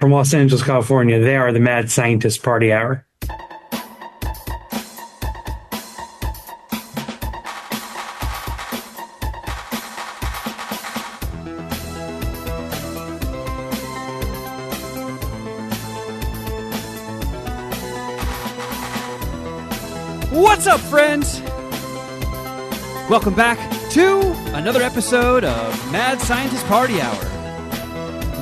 from Los Angeles, California. They are the Mad Scientist Party Hour. What's up, friends? Welcome back to another episode of Mad Scientist Party Hour.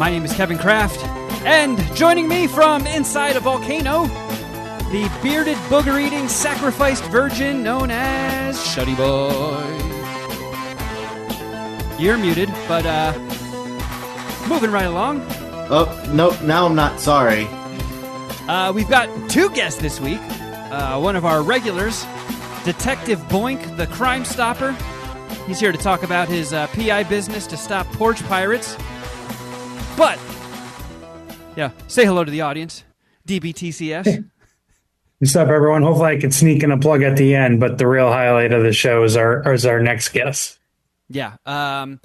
My name is Kevin Kraft, and joining me from inside a volcano, the bearded, booger-eating, sacrificed virgin known as Shuddy Boy. You're muted, but moving right along. Oh, nope, now I'm not sorry. We've got two guests this week. One of our regulars, Detective Boink, the Crime Stopper. He's here to talk about his PI business to stop porch pirates. But, yeah, say hello to the audience. DBTCS. What's up, everyone? Hopefully I can sneak in a plug at the end, but the real highlight of the show is our next guest. Yeah. And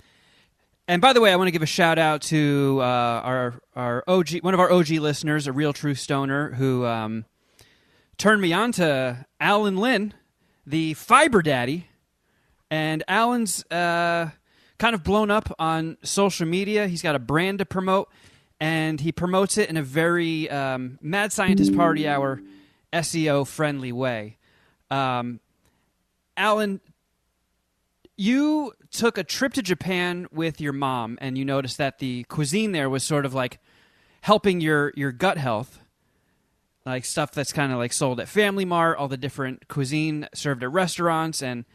by the way, I want to give a shout out to our OG, one of our OG listeners, a real true stoner, who turned me on to Alan Lynn, the Fiber Daddy. And Alan's kind of blown up on social media. He's got a brand to promote, and he promotes it in a very Mad Scientist Party Hour SEO-friendly way. Alan, you took a trip to Japan with your mom, and you noticed that the cuisine there was sort of like helping your gut health. Like stuff that's kind of like sold at Family Mart, all the different cuisine served at restaurants. And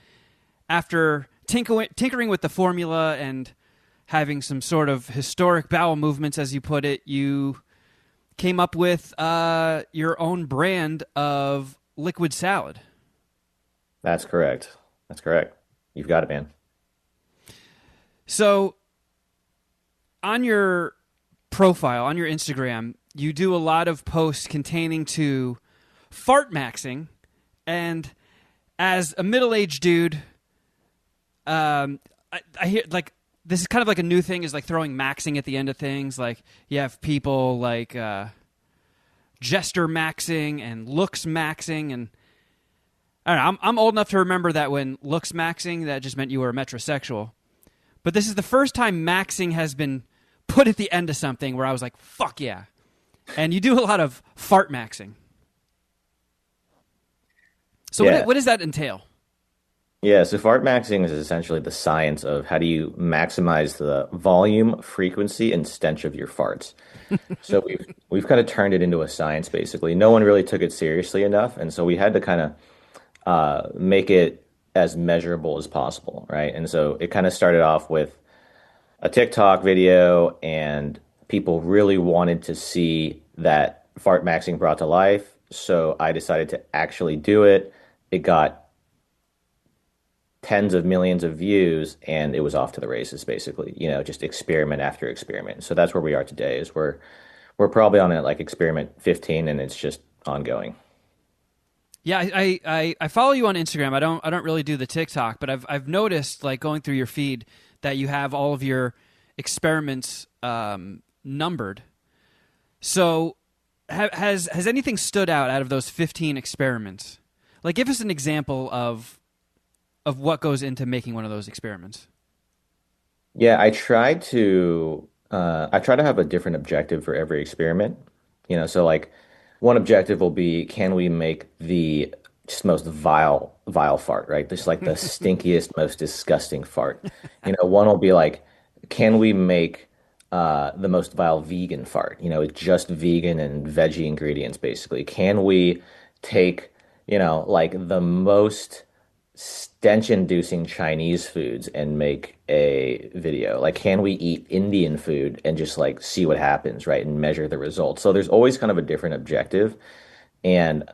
after tinkering with the formula and having some sort of historic bowel movements, as you put it, you came up with your own brand of liquid salad. That's correct. That's correct. You've got it, man. So on your profile, on your Instagram, you do a lot of posts containing to Fartmaxxing, and as a middle-aged dude, I hear like this is kind of like a new thing, is like throwing maxing at the end of things. Like you have people like gesture maxing and looks maxing, and I don't know. I'm old enough to remember that when looks maxing, that just meant you were a metrosexual. But this is the first time maxing has been put at the end of something where I was like, fuck yeah. And you do a lot of Fartmaxxing. So yeah. What does that entail? Yeah, so Fartmaxxing is essentially the science of how do you maximize the volume, frequency, and stench of your farts. So we've kind of turned it into a science, basically. No one really took it seriously enough, and so we had to kind of make it as measurable as possible, right? And so it kind of started off with a TikTok video, and people really wanted to see that Fartmaxxing brought to life. So I decided to actually do it. It got tens of millions of views, and it was off to the races, basically, just experiment after experiment. So that's where we are today, is we're probably on like experiment 15, and it's just ongoing. Yeah, I follow you on Instagram. I don't really do the TikTok, but I've noticed, like, going through your feed that you have all of your experiments numbered. So has anything stood out of those 15 experiments? Like, give us an example of what goes into making one of those experiments. Yeah, I try to have a different objective for every experiment. So like one objective will be, can we make the just most vile fart, right? Just like the stinkiest, most disgusting fart. One will be like, can we make the most vile vegan fart? Just vegan and veggie ingredients, basically. Can we take, like the most stench-inducing Chinese foods and make a video? Like, can we eat Indian food and just like see what happens, right? And measure the results. So there's always kind of a different objective. And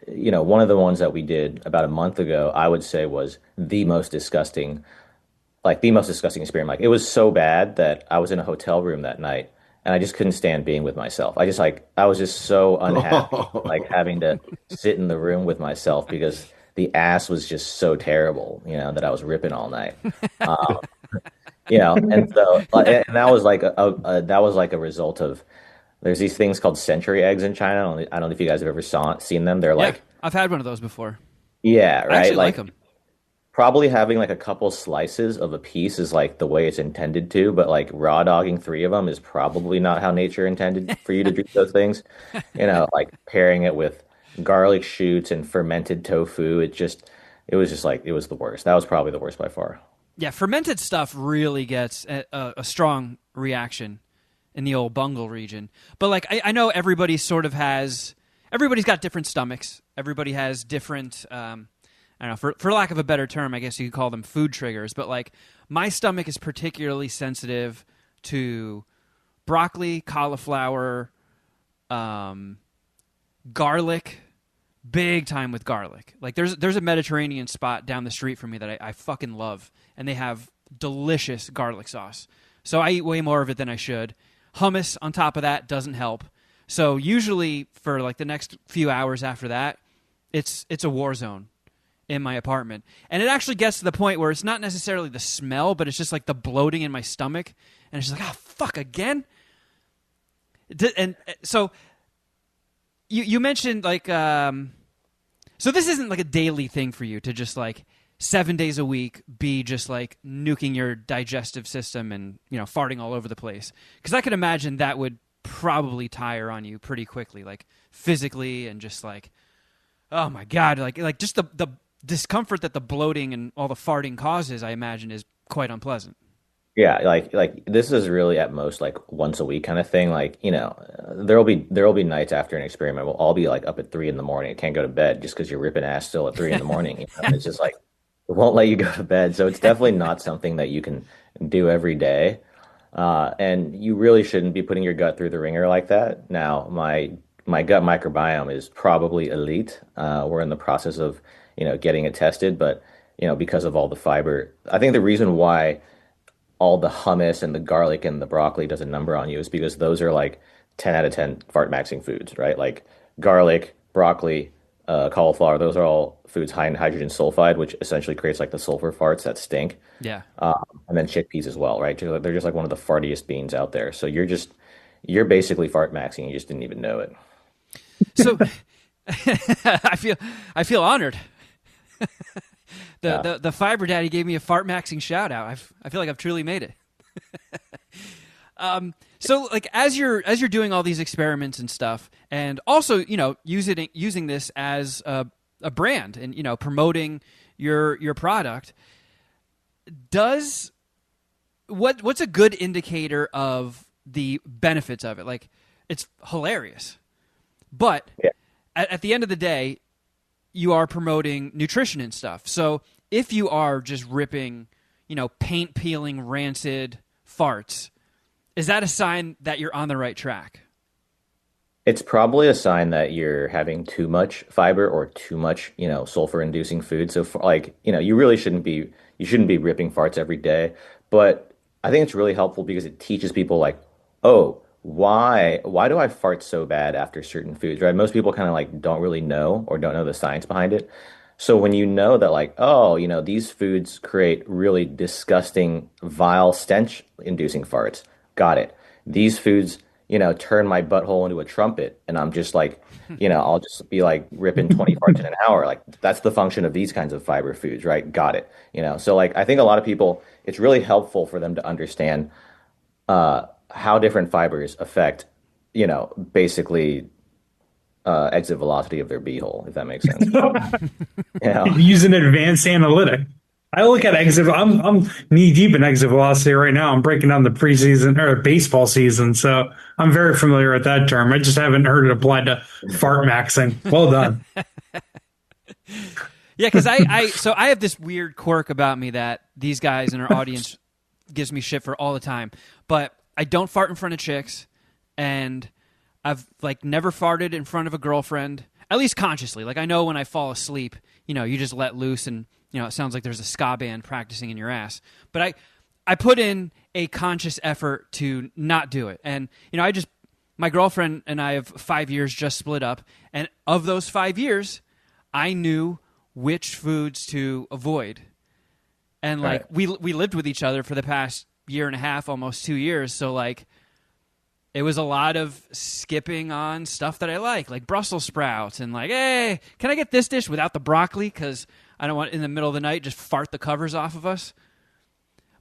one of the ones that we did about a month ago, I would say was the most disgusting experiment. Like, it was so bad that I was in a hotel room that night and I just couldn't stand being with myself. I was just so unhappy, like having to sit in the room with myself because the ass was just so terrible, that I was ripping all night. And so, and that was like a result of There's these things called century eggs in China. I don't know if you guys have ever seen them. They're Yeah, like, I've had one of those before. yeah, I right. actually like Like them. probably having like a couple slices of a piece is like the way it's intended to, but like raw dogging three of them is probably not how nature intended for you to do those things. Like pairing it with garlic shoots and fermented tofu, it was just like it was the worst. That was probably the worst by far. Yeah, fermented stuff really gets a strong reaction in the old bungle region. But like, I know everybody sort of has, everybody's got different stomachs. Everybody has different, I don't know, for lack of a better term, I guess you could call them food triggers. But like, my stomach is particularly sensitive to broccoli, cauliflower, um, garlic, big time with garlic. Like there's a Mediterranean spot down the street from me that I fucking love, and they have delicious garlic sauce. So I eat way more of it than I should. Hummus on top of that doesn't help. So usually for like the next few hours after that, it's a war zone in my apartment. And it actually gets to the point where it's not necessarily the smell, but it's just like the bloating in my stomach, and it's just like, oh fuck, again. And so you mentioned like so this isn't like a daily thing for you to just like 7 days a week be just like nuking your digestive system and farting all over the place, because I could imagine that would probably tire on you pretty quickly, like physically, and just like, oh my god, like just the discomfort that the bloating and all the farting causes, I imagine, is quite unpleasant. Yeah, like this is really at most like once a week kind of thing. Like, there'll be nights after an experiment we'll all be like up at 3 in the morning. Can't go to bed just because you're ripping ass still at 3 in the morning. It's just like it won't let you go to bed. So it's definitely not something that you can do every day. And you really shouldn't be putting your gut through the ringer like that. Now, my gut microbiome is probably elite. We're in the process of, getting it tested, but because of all the fiber, I think the reason why all the hummus and the garlic and the broccoli does a number on you is because those are like 10 out of 10 Fartmaxxing foods, right? Like garlic, broccoli, cauliflower, those are all foods high in hydrogen sulfide, which essentially creates like the sulfur farts that stink. Yeah. And then chickpeas as well, right? They're just like one of the fartiest beans out there. So you're basically Fartmaxxing. You just didn't even know it. So I feel honored. The Fiber Daddy gave me a Fartmaxxing shout out. I feel like I've truly made it. So like as you're doing all these experiments and stuff, and also using this as a brand and promoting your product, what's a good indicator of the benefits of it? Like, it's hilarious, but Yeah. at the end of the day, you are promoting nutrition and stuff. So if you are just ripping, paint peeling, rancid farts, is that a sign that you're on the right track? It's probably a sign that you're having too much fiber or too much, sulfur inducing food. So for, like, you shouldn't be ripping farts every day. But I think it's really helpful because it teaches people like, oh, why do I fart so bad after certain foods, right? Most people kind of like don't really know or don't know the science behind it. So when you know that like, oh, these foods create really disgusting, vile stench inducing farts. Got it. These foods, turn my butthole into a trumpet, and I'm just like, I'll just be like ripping 20 farts in an hour. Like that's the function of these kinds of fiber foods, right? Got it. So like I think a lot of people, it's really helpful for them to understand how different fibers affect, basically exit velocity of their beehole, if that makes sense. Using advanced analytic. I look at exit. I'm knee deep in exit velocity right now. I'm breaking down the preseason or baseball season, so I'm very familiar with that term. I just haven't heard it applied to Fartmaxxing. Well done. Yeah, because I have this weird quirk about me that these guys in our audience gives me shit for all the time. But I don't fart in front of chicks, and I've like never farted in front of a girlfriend, at least consciously. Like I know when I fall asleep, you just let loose, and it sounds like there's a ska band practicing in your ass. But I put in a conscious effort to not do it, and my girlfriend and I have 5 years just split up, and of those 5 years, I knew which foods to avoid. And like we lived with each other for the past year and a half, almost 2 years. So like it was a lot of skipping on stuff that I like Brussels sprouts, and like, hey, can I get this dish without the broccoli? Because I don't want in the middle of the night just fart the covers off of us.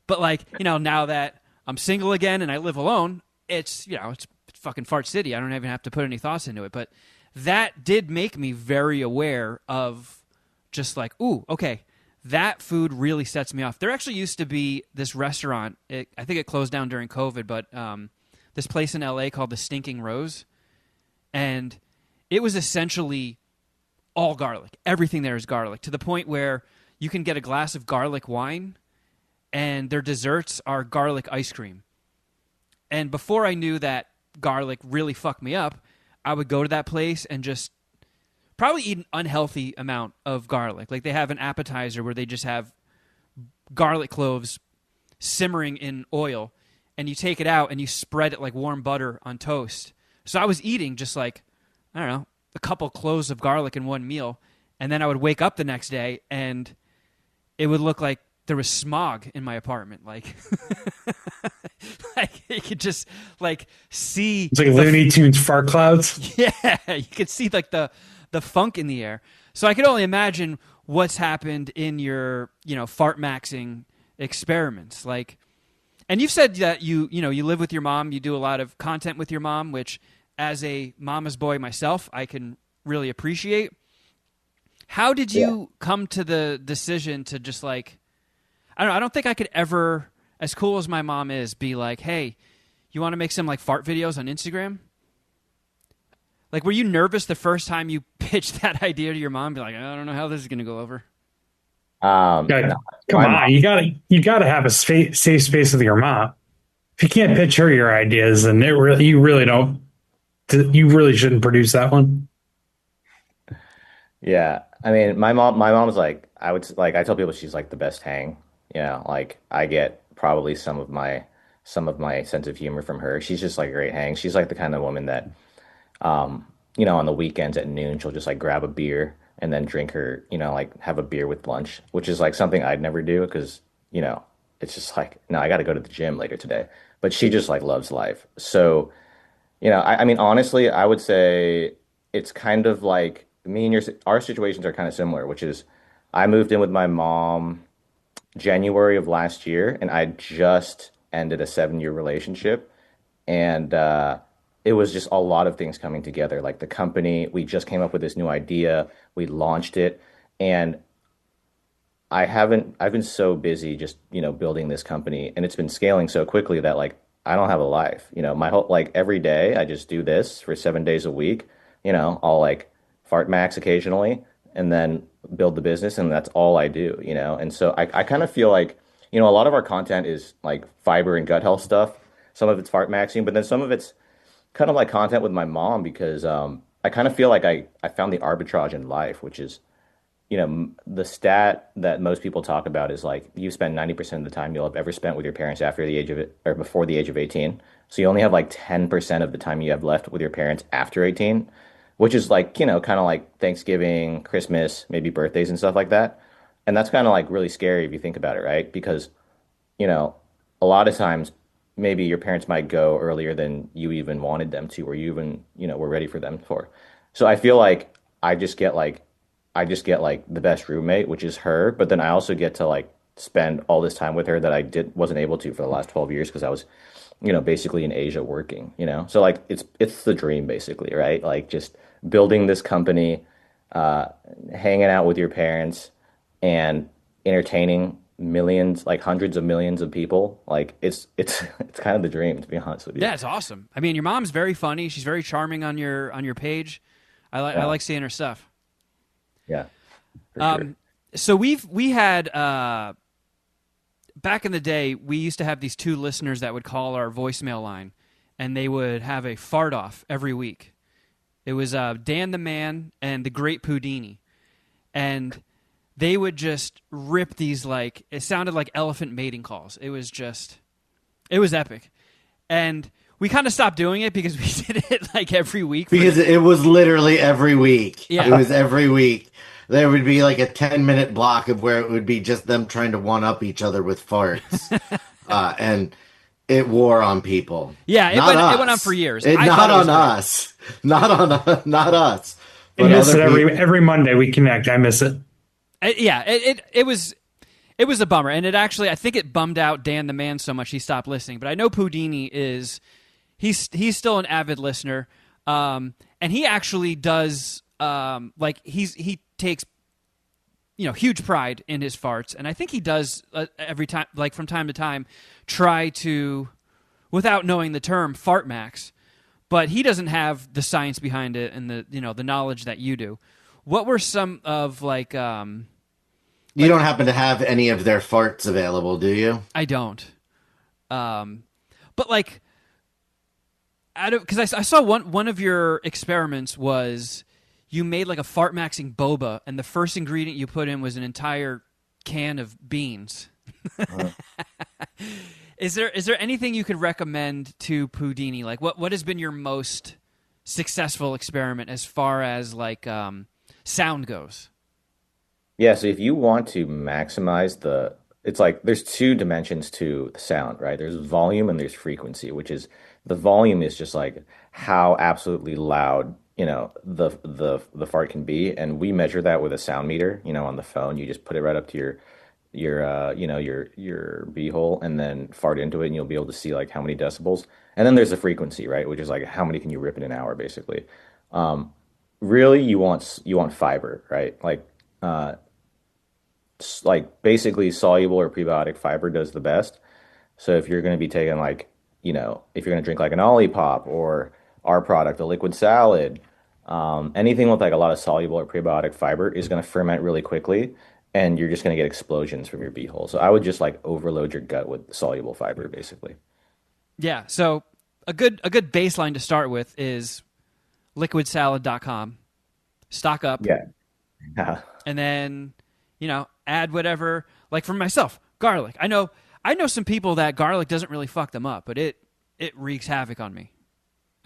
But like, now that I'm single again and I live alone, it's fucking fart city. I don't even have to put any thoughts into it. But that did make me very aware of just like, ooh, okay, that food really sets me off. There actually used to be this restaurant. I think it closed down during COVID, but this place in LA called the Stinking Rose. And it was essentially all garlic. Everything there is garlic, to the point where you can get a glass of garlic wine and their desserts are garlic ice cream. And before I knew that garlic really fucked me up, I would go to that place and just probably eat an unhealthy amount of garlic. Like they have an appetizer where they just have garlic cloves simmering in oil, and you take it out and you spread it like warm butter on toast. So I was eating just like, I don't know, a couple cloves of garlic in one meal, and then I would wake up the next day and it would look like there was smog in my apartment. Like, like you could just like see. It's like Looney Tunes fart clouds. Yeah, you could see like the funk in the air. So I could only imagine what's happened in your Fartmaxxing experiments. Like, and you've said that you live with your mom. You do a lot of content with your mom, which as a mama's boy myself, I can really appreciate. How did you come to the decision to just like, I don't know, I don't think I could ever, as cool as my mom is, be like, hey, you want to make some like fart videos on Instagram? Like, were you nervous the first time you pitched that idea to your mom? Be like, I don't know how this is going to go over. Come on, you gotta have a safe space with your mom. If you can't pitch her your ideas, then you really shouldn't produce that one. Yeah, I mean, my mom's like, I tell people she's like the best hang. Like I get probably some of my sense of humor from her. She's just like a great hang. She's like the kind of woman that, on the weekends at noon, she'll just like grab a beer and then drink her, like have a beer with lunch, which is like something I'd never do because, it's just like, no, I got to go to the gym later today. But she just like loves life. So, I mean, honestly, I would say it's kind of like me and our situations are kind of similar, which is I moved in with my mom January of last year, and I just ended a 7-year relationship. And it was just a lot of things coming together. Like the company, we just came up with this new idea, we launched it, and I've been so busy just, building this company, and it's been scaling so quickly that like I don't have a life. My whole like every day I just do this for 7 days a week. I'll like fart max occasionally and then build the business, and that's all I do, And so I kind of feel like, a lot of our content is like fiber and gut health stuff. Some of it's fart maxing, but then some of it's kind of like content with my mom because I kind of feel like I found the arbitrage in life, which is, the stat that most people talk about is like you spend 90% of the time you'll have ever spent with your parents after the age of it or before the age of 18. So you only have like 10% of the time you have left with your parents after 18, which is like, kind of like Thanksgiving, Christmas, maybe birthdays and stuff like that. And that's kind of like really scary if you think about it, right? Because, a lot of times maybe your parents might go earlier than you even wanted them to, or you even, were ready for them for. So I feel like I just get like the best roommate, which is her, but then I also get to like spend all this time with her that I wasn't able to for the last 12 years because I was, basically in Asia working, So like it's the dream basically, right? Like just building this company, hanging out with your parents and entertaining millions, like hundreds of millions of people. Like it's kind of the dream, to be honest with you. Yeah, it's awesome. I mean, your mom's very funny. She's very charming on your page. I like seeing her stuff. Yeah. Sure. So we had back in the day, we used to have these two listeners that would call our voicemail line, and they would have a fart off every week. It was Dan the Man and the Great Pudini, and they would just rip these like it sounded like elephant mating calls. It was epic, and we kind of stopped doing it because we did it like every week. Because it was literally every week. Yeah. It was every week. There would be like a 10-minute block of where it would be just them trying to one-up each other with farts. And it wore on people. Yeah, Not it went on for us. years. It I thought not it was on great. us. Not on not us, I but miss other it people. every Monday we connect. I miss it. Yeah, it was a bummer, and it actually I think it bummed out Dan the man so much he stopped listening. But I know Pudini is he's still an avid listener, and he actually does like he takes huge pride in his farts, and I think he does every time, like from time to time, try to, without knowing the term, fart max. But he doesn't have the science behind it and the the knowledge that you do. What were some of You don't happen to have any of their farts available, do you? I don't, but like out of because I saw one of your experiments was you made like a fart maxing boba, and the first ingredient you put in was an entire can of beans. Uh, Is there anything you could recommend to Pudini? Like what has been your most successful experiment as far as sound goes? Yeah, so if you want to maximize it's like there's two dimensions to the sound, right? There's volume and there's frequency, which is the volume is just like how absolutely loud, the fart can be, and we measure that with a sound meter, on the phone. You just put it right up to your beehole and then fart into it, and you'll be able to see like how many decibels. And then there's the frequency, right, which is like how many can you rip in an hour, basically. Um, Really, you want fiber, right? Like basically soluble or prebiotic fiber does the best. So if you're going to be taking if you're going to drink like an Olipop or our product, a liquid salad, anything with like a lot of soluble or prebiotic fiber is going to ferment really quickly, and you're just going to get explosions from your beehole. So I would just like overload your gut with soluble fiber, basically. Yeah, so a good baseline to start with is liquidsalad.com. Stock up, Yeah. Yeah. and then add whatever. Like for myself, garlic. I know some people that garlic doesn't really fuck them up, but it wreaks havoc on me.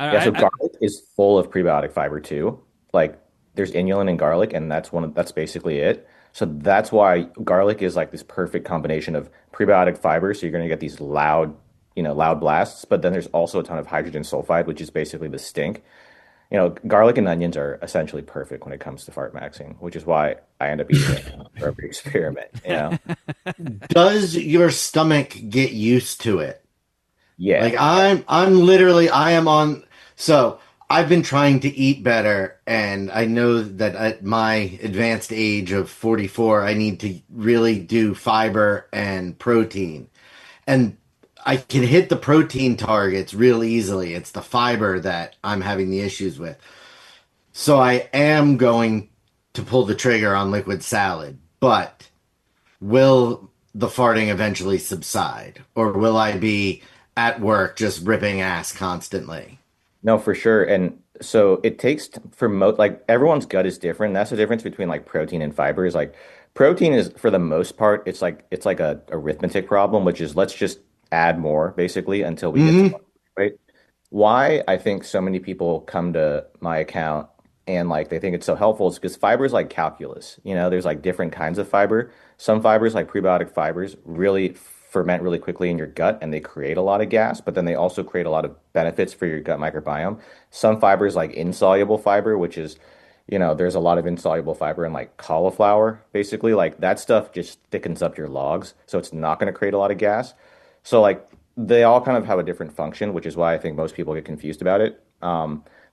Yeah, so I garlic is full of prebiotic fiber too. Like there's inulin in garlic, and that's basically it. So that's why garlic is like this perfect combination of prebiotic fiber. So you're going to get these loud blasts, but then there's also a ton of hydrogen sulfide, which is basically the stink. Garlic and onions are essentially perfect when it comes to fart maxing, which is why I end up eating it for every experiment. Does your stomach get used to it? Yeah. Like I'm literally I am on so I've been trying to eat better, and I know that at my advanced age of 44 I need to really do fiber and protein. And I can hit the protein targets real easily. It's the fiber that I'm having the issues with. So I am going to pull the trigger on liquid salad, but will the farting eventually subside? Or will I be at work just ripping ass constantly? No, for sure. And so it takes for most like everyone's gut is different. That's the difference between like protein and fiber is like protein is for the most part it's like a arithmetic problem, which is let's just add more basically until we get to Hmm. right. Why I think so many people come to my account and like they think it's so helpful is because fiber is like calculus. There's like different kinds of fiber. Some fibers, like prebiotic fibers, really ferment really quickly in your gut and they create a lot of gas, but then they also create a lot of benefits for your gut microbiome. Some fibers, like insoluble fiber, which is, there's a lot of insoluble fiber in like cauliflower, basically. Like that stuff just thickens up your logs, so it's not going to create a lot of gas. So like they all kind of have a different function, which is why I think most people get confused about it.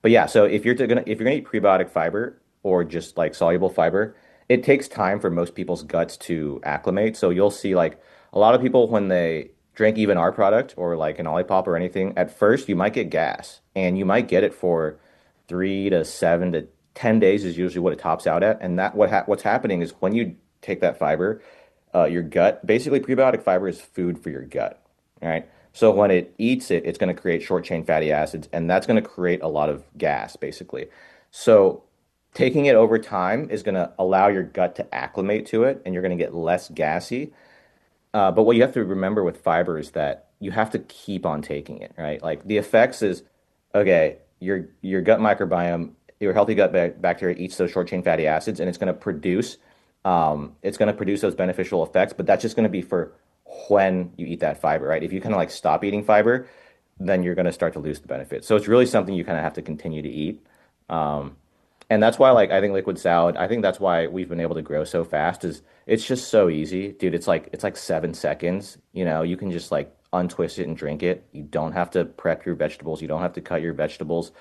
But yeah, so if you're gonna eat prebiotic fiber or just like soluble fiber, it takes time for most people's guts to acclimate. So you'll see like a lot of people when they drink even our product or like an Olipop or anything, at first you might get gas and you might get it for 3 to 7 to 10 days is usually what it tops out at. And what's happening is when you take that fiber, your gut, basically prebiotic fiber is food for your gut. All right. So when it eats it, it's going to create short chain fatty acids, and that's going to create a lot of gas, basically. So taking it over time is going to allow your gut to acclimate to it, and you're going to get less gassy. But what you have to remember with fiber is that you have to keep on taking it, right? Like the effects is, okay, your gut microbiome, your healthy gut bacteria eats those short chain fatty acids, and it's going to produce those beneficial effects. But that's just going to be for when you eat that fiber, right? If you kind of like stop eating fiber, then you're going to start to lose the benefits. So it's really something you kind of have to continue to eat. Um, and that's why like I think liquid salad, I think that's why we've been able to grow so fast is it's just so easy. Dude, it's like 7 seconds. You can just like untwist it and drink it. You don't have to prep your vegetables. You don't have to cut your vegetables.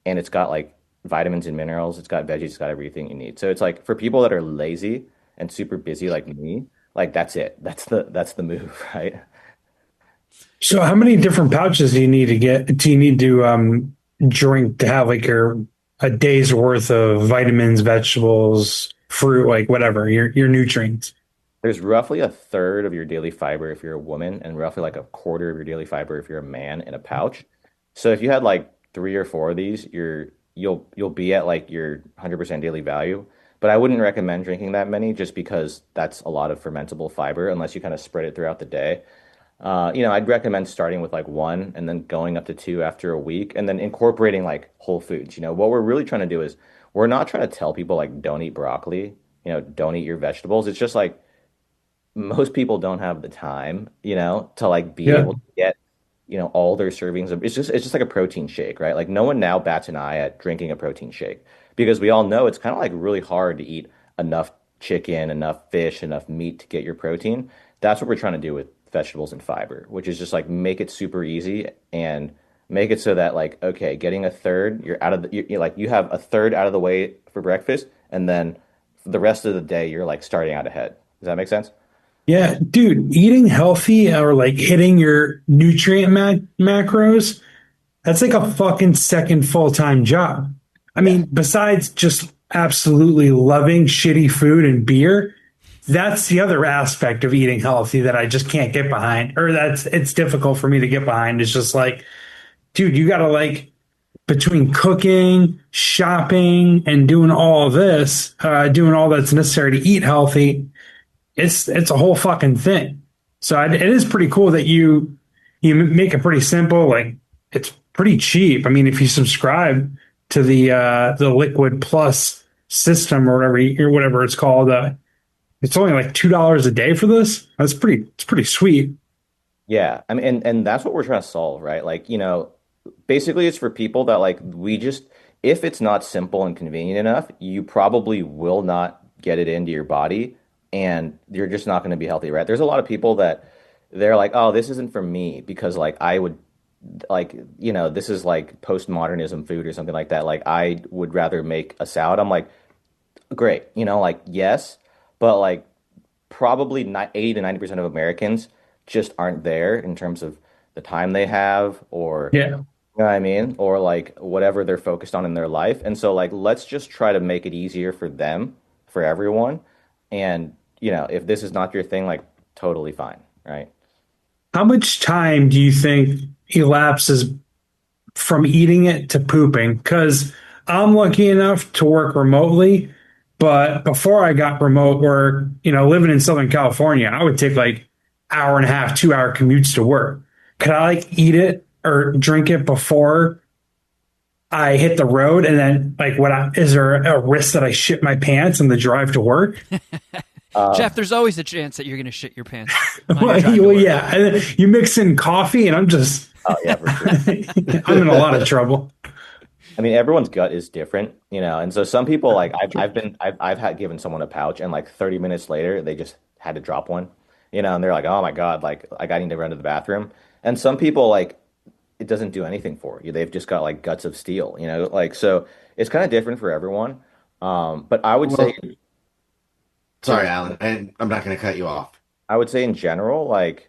And it's got like vitamins and minerals. It's got veggies, it's got everything you need. So it's like for people that are lazy and super busy like me, like that's it. That's the move, right? So how many different pouches do you need to get? Do you need to drink to have like your a day's worth of vitamins, vegetables, fruit, like whatever your nutrients? There's roughly a third of your daily fiber if you're a woman, and roughly like a quarter of your daily fiber if you're a man in a pouch. So if you had like three or four of these, you'll be at like your 100% daily value. But I wouldn't recommend drinking that many just because that's a lot of fermentable fiber unless you kind of spread it throughout the day. I'd recommend starting with like one and then going up to two after a week and then incorporating like whole foods. What we're really trying to do is we're not trying to tell people like don't eat broccoli, don't eat your vegetables. It's just like most people don't have the time, to like be Yeah. able to get, all their servings of it's just like a protein shake, right? Like no one now bats an eye at drinking a protein shake because we all know it's kind of like really hard to eat enough chicken, enough fish, enough meat to get your protein. That's what we're trying to do with vegetables and fiber, which is just like make it super easy and make it so that like okay, getting a third, you're out of the you like you have a third out of the way for breakfast, and then the rest of the day you're like starting out ahead. Does that make sense? Yeah, dude, eating healthy or like hitting your nutrient macros, that's like a fucking second full-time job. I Yeah. mean, besides just absolutely loving shitty food and beer, that's the other aspect of eating healthy that I just can't get behind, or that's it's difficult for me to get behind. It's just like, dude, you gotta like between cooking, shopping, and doing all this, doing all that's necessary to eat healthy, it's a whole fucking thing. So it is pretty cool that you make it pretty simple. Like it's pretty cheap. I mean, if you subscribe to the Liquid Plus system or whatever it's called, it's only like $2 a day for this. It's pretty sweet. Yeah, I mean, and that's what we're trying to solve, right? Like, basically it's for people that like we just if it's not simple and convenient enough, you probably will not get it into your body and you're just not going to be healthy, right? There's a lot of people that they're like, "Oh, this isn't for me because like I would like, this is like postmodernism food or something like that. Like I would rather make a salad." I'm like, "Great." Like yes, but like probably not 80 to 90% of Americans just aren't there in terms of the time they have or Yeah. you know what I mean? Or like whatever they're focused on in their life. And so like let's just try to make it easier for them, for everyone. And if this is not your thing, like totally fine, right? How much time do you think elapses from eating it to pooping? Because I'm lucky enough to work remotely, but before I got remote work, living in Southern California, I would take like hour and a half, 2 hour commutes to work. Could I like eat it or drink it before I hit the road? And then like is there a risk that I shit my pants on the drive to work? Jeff, there's always a chance that you're going to shit your pants on your Well, drive to work. yeah. And then you mix in coffee and I'm just, Oh yeah, for sure. I'm in a lot of trouble. I mean, everyone's gut is different, and so some people like I've had given someone a pouch and like 30 minutes later they just had to drop one, and they're like, oh my God, like I need to run to the bathroom. And some people like it doesn't do anything for you. They've just got like guts of steel, like so it's kind of different for everyone. But I would Well, say sorry, Alan, I'm not going to cut you off. I would say in general, like,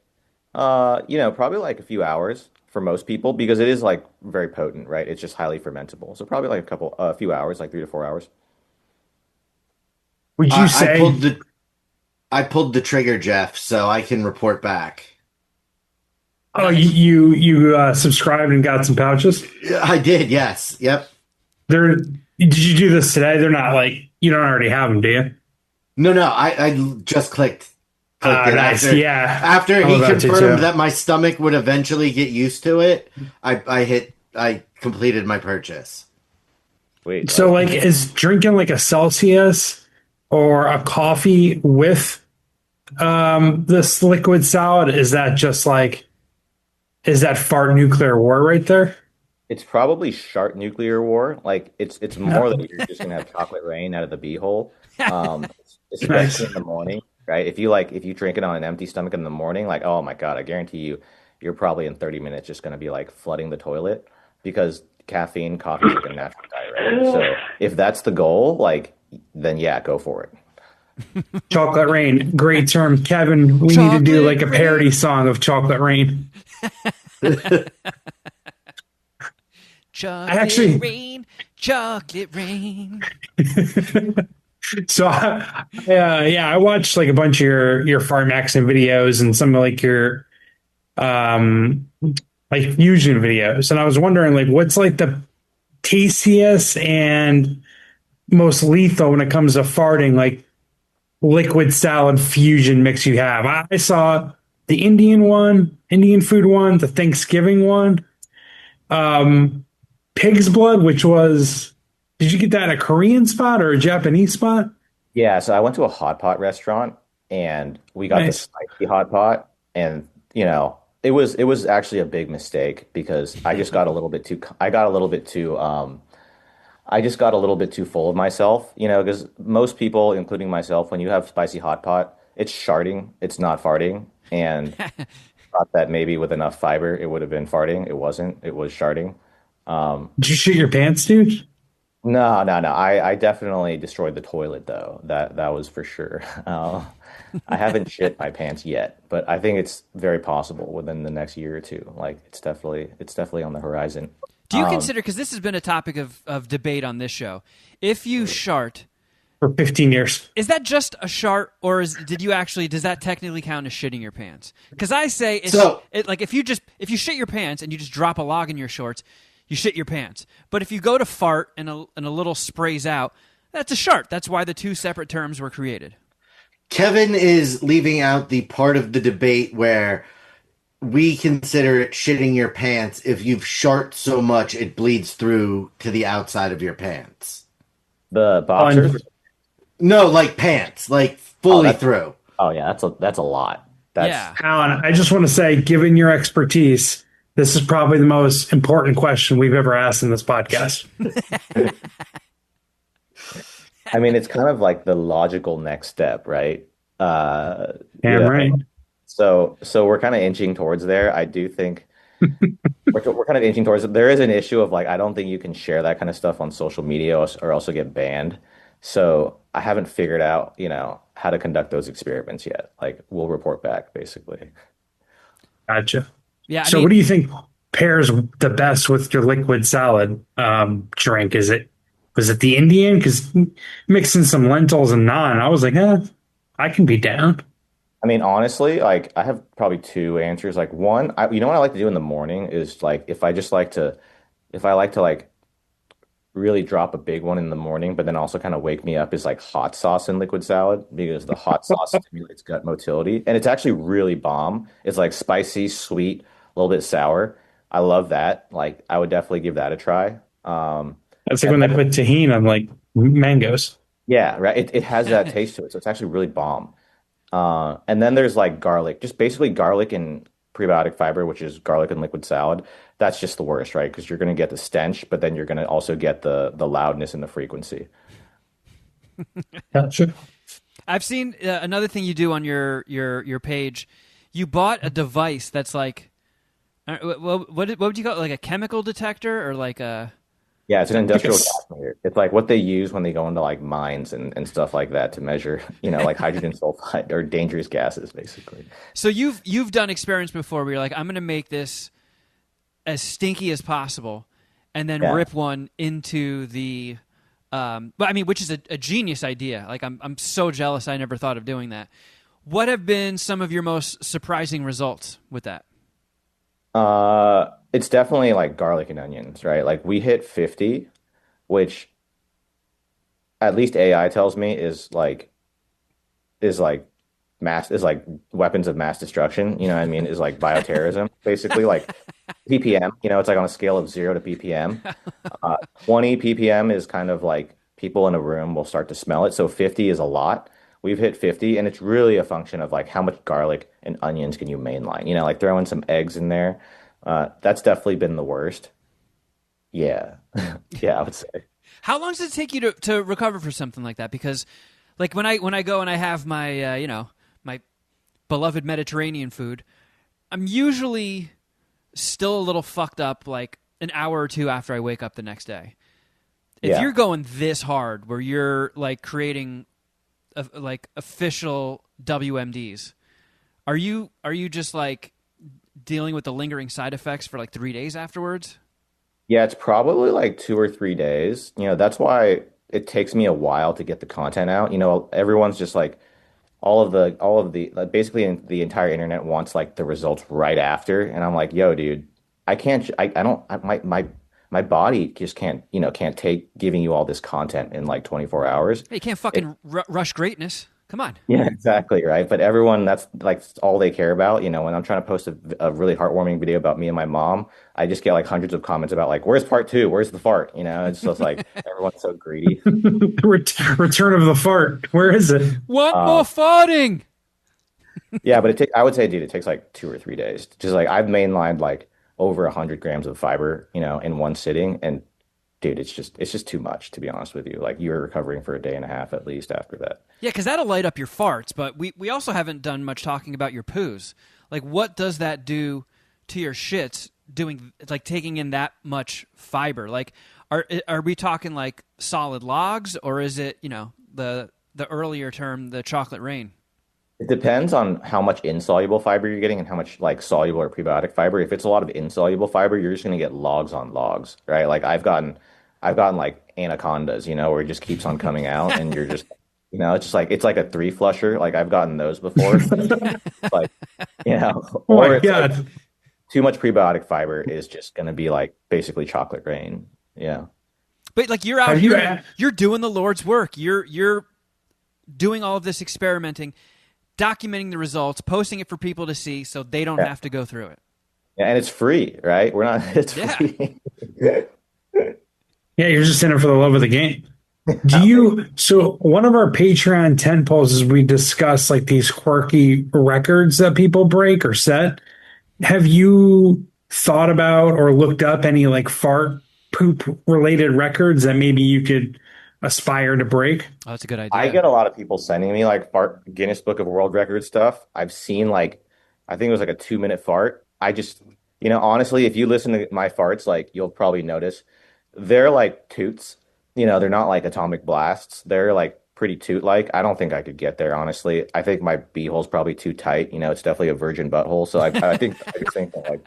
probably like a few hours for most people because it is like very potent, right? It's just highly fermentable. So probably like a few hours, like 3 to 4 hours. Would you I say, pulled the trigger, Jeff, so I can report back. oh, Nice. you subscribed and got some pouches? Yeah, I did, yes. Yep. Did you do this today? They're not like, you don't already have them, do you? No, I just clicked it Nice. after Yeah. after I'm he about to confirmed too. that my stomach would eventually get used to it. I completed my purchase. Wait, So like is drinking like a Celsius or a coffee with this liquid salad, is that just like, is that fart nuclear war right there? It's probably Shart nuclear war. Like it's more No. that you're just gonna have chocolate rain out of the beehole. Especially Nice. in the morning, right? If you drink it on an empty stomach in the morning, like oh my God, I guarantee you, you're probably in 30 minutes just gonna be like flooding the toilet because caffeine, coffee is like a natural diuretic. So if that's the goal, like then yeah, go for it. Chocolate rain, great term. Kevin, we need to do Chocolate like a parody rain, song of chocolate rain. I chocolate actually, rain, chocolate rain. so yeah, I watched like a bunch of your Fartmaxxing videos and some of like your um like fusion videos, and I was wondering like what's like the tastiest and most lethal when it comes to farting, like liquid salad fusion mix you have. I saw the Indian one, Indian food one, the Thanksgiving one, um, pig's blood, which was, did you get that at a Korean spot or a Japanese spot? Yeah, so I went to a hot pot restaurant and we got the Nice. spicy hot pot and it was actually a big mistake because I just got a little bit too full of myself, because most people, including myself, when you have spicy hot pot, it's sharting, it's not farting. And thought that maybe with enough fiber it would have been farting. It wasn't, it was sharting. Um, Did you shit your pants, dude? no, no, no. I definitely destroyed the toilet though. That was for sure. I haven't shit my pants yet, but I think it's very possible within the next year or two. Like it's definitely on the horizon. Do you Um, consider, because this has been a topic of debate on this show, if you shart, For 15 years. is that just a shart, or did you actually, does that technically count as shitting your pants? Because I say So like if you shit your pants and you just drop a log in your shorts, you shit your pants. But if you go to fart and a little sprays out, that's a shart. That's why the two separate terms were created. Kevin is leaving out the part of the debate where we consider it shitting your pants if you've shart so much it bleeds through to the outside of your pants. the On, boxers. No, like pants, like Oh, fully that's through. oh yeah, that's a lot. That's Yeah. Alan, I just want to say, given your expertise, this is probably the most important question we've ever asked in this podcast. I mean, it's kind of like the logical next step, right? You Damn right. know, so we're kind of inching towards there. I do think we're kind of inching towards it. There is an issue of like I don't think you can share that kind of stuff on social media or also get banned. So I haven't figured out, how to conduct those experiments yet. Like we'll report back basically. Gotcha. Yeah, I So, what mean, do you think pairs the best with your liquid salad drink? Was it the Indian? Because mixing some lentils and naan, I was like, I can be down. I mean, honestly, like I have probably two answers. Like one, you know what I like to do in the morning is like if I like to like really drop a big one in the morning, but then also kind of wake me up is like hot sauce and liquid salad because the hot sauce stimulates gut motility and it's actually really bomb. It's like spicy, sweet, a little bit sour. I love that. Like I would definitely give that a try. That's like And when they then put tahini on like mangoes. yeah, right. It has that taste to it, so it's actually really bomb. And then there's like garlic, just basically garlic and prebiotic fiber, which is garlic and liquid salad. That's just the worst, right? Because you're going to get the stench, but then you're going to also get the loudness and the frequency. Gotcha. I've seen another thing you do on your page. You bought a device that's like, what would you call it? Like a chemical detector or like a Yeah, it's an Like industrial it's, gas meter. It's like what they use when they go into like mines and stuff like that to measure, like hydrogen sulfide or dangerous gases, basically. So you've done experiments before where you're like, I'm going to make this as stinky as possible, and then Yeah. rip one into the. But I mean, which is a genius idea. Like I'm so jealous. I never thought of doing that. What have been some of your most surprising results with that? It's definitely like garlic and onions, right? Like we hit 50, which at least AI tells me is like is like weapons of mass destruction, you know what I mean? Is like bioterrorism, basically like ppm, it's like on a scale of 0 to ppm. 20 ppm is kind of like people in a room will start to smell it. So 50 is a lot. we've hit 50, and it's really a function of like how much garlic and onions can you mainline. You know, like throwing some eggs in there. That's definitely been the worst. Yeah. Yeah, I would say. How long does it take you to recover for something like that? Because like when I go and I have my my beloved Mediterranean food, I'm usually still a little fucked up like an hour or two after I wake up the next day. If Yeah. you're going this hard where you're like creating like official WMDs, are you just like dealing with the lingering side effects for like 3 days afterwards? Yeah, it's probably like 2 or 3 days. You know, that's why it takes me a while to get the content out. You know, everyone's just like all of the like basically the entire internet wants like the results right after, and I'm like, yo, dude, I can't, I don't, my body just can't, can't take giving you all this content in like 24 hours. Hey, you can't It, fucking rush greatness. Come on. yeah, exactly, right. But everyone, that's like all they care about. You know, when I'm trying to post a really heartwarming video about me and my mom, I just get like hundreds of comments about like, where's part two? Where's the fart? You know, it's just like everyone's so greedy. Return of the fart. Where is it? Want more Um, farting? Yeah, but I would say, dude, it takes like 2 or 3 days. Just like I've mainlined like over 100 grams of fiber, in one sitting, and dude, it's just too much to be honest with you. Like you're recovering for a day and a half at least after that. Yeah, because that'll light up your farts. But we also haven't done much talking about your poos. Like, what does that do to your shits? Doing like taking in that much fiber. Like, are we talking like solid logs, or is it the earlier term, the chocolate rain? It depends on how much insoluble fiber you're getting and how much like soluble or prebiotic fiber. If it's a lot of insoluble fiber, you're just gonna get logs on logs, right? Like I've gotten like anacondas, where it just keeps on coming out, and you're just, it's like a three flusher. Like I've gotten those before. Like, Oh or my it's like God. too much prebiotic fiber is just gonna be like basically chocolate rain. Yeah. But like you're out Have you? here, you're doing the Lord's work. You're doing all of this experimenting, documenting the results, posting it for people to see, so they don't Yeah. have to go through it. Yeah, and it's free, right? We're not, it's Yeah. free. Yeah, you're just in it for the love of the game. Do you? So one of our Patreon 10 polls is we discuss like these quirky records that people break or set. Have you thought about or looked up any like fart poop related records that maybe you could aspire to break? Oh, that's a good I idea. get a lot of people sending me like fart Guinness Book of World Records stuff. I've seen like, I think it was like a 2 minute fart. I just, honestly, if you listen to my farts, like you'll probably notice they're like toots. They're not like atomic blasts. They're like pretty toot like. I don't think I could get there, honestly. I think my beehole's probably too tight. It's definitely a virgin butthole. So I just think that like,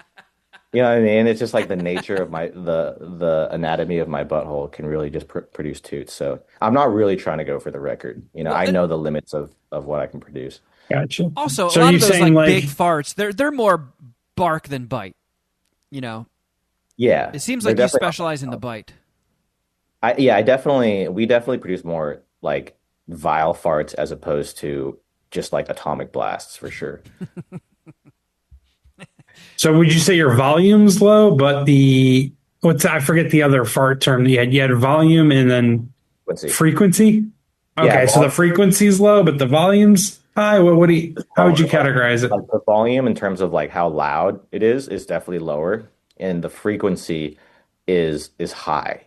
you know what I mean? It's just like the nature of the anatomy of my butthole can really just produce toots. So I'm not really trying to go for the record. Well, I and know the limits of what I can produce. Gotcha. also, a So lot you're of those saying like like, big farts, they're more bark than bite. You know, Yeah, it seems they're like you definitely specialize in the bite. we definitely produce more like vile farts as opposed to just like atomic blasts for sure. so would you say your volume's low, but I forget the other fart term that you had. You had volume and then Let's see. frequency. Yeah, Okay, so the frequency's low, but the volume's high. How would you categorize it? like the volume in terms of like how loud it is definitely lower, and the frequency is high.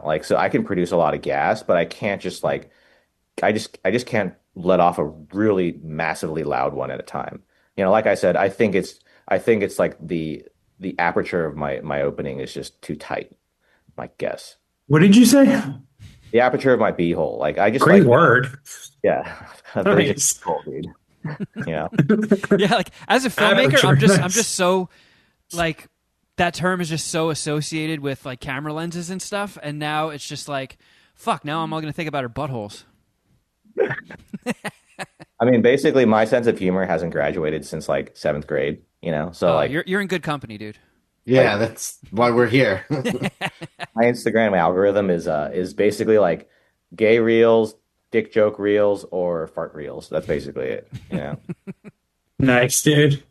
Like so I can produce a lot of gas, but I can't just like I just can't let off a really massively loud one at a time. Like I said, I think it's like the aperture of my opening is just too tight, my guess. What did you say? The aperture of my beehole. Like I just Great like word. yeah, a virgin Nice. hole, dude. You know. Yeah, like as a filmmaker, Aperture, I'm nice. just so like that term is just so associated with like camera lenses and stuff, and now it's just like, fuck. Now I'm all gonna think about her buttholes. I mean, basically, my sense of humor hasn't graduated since like seventh grade. So Oh, like you're in good company, dude. Yeah, that's why we're here. my Instagram algorithm is basically like gay reels, dick joke reels, or fart reels. That's basically it. Nice, dude.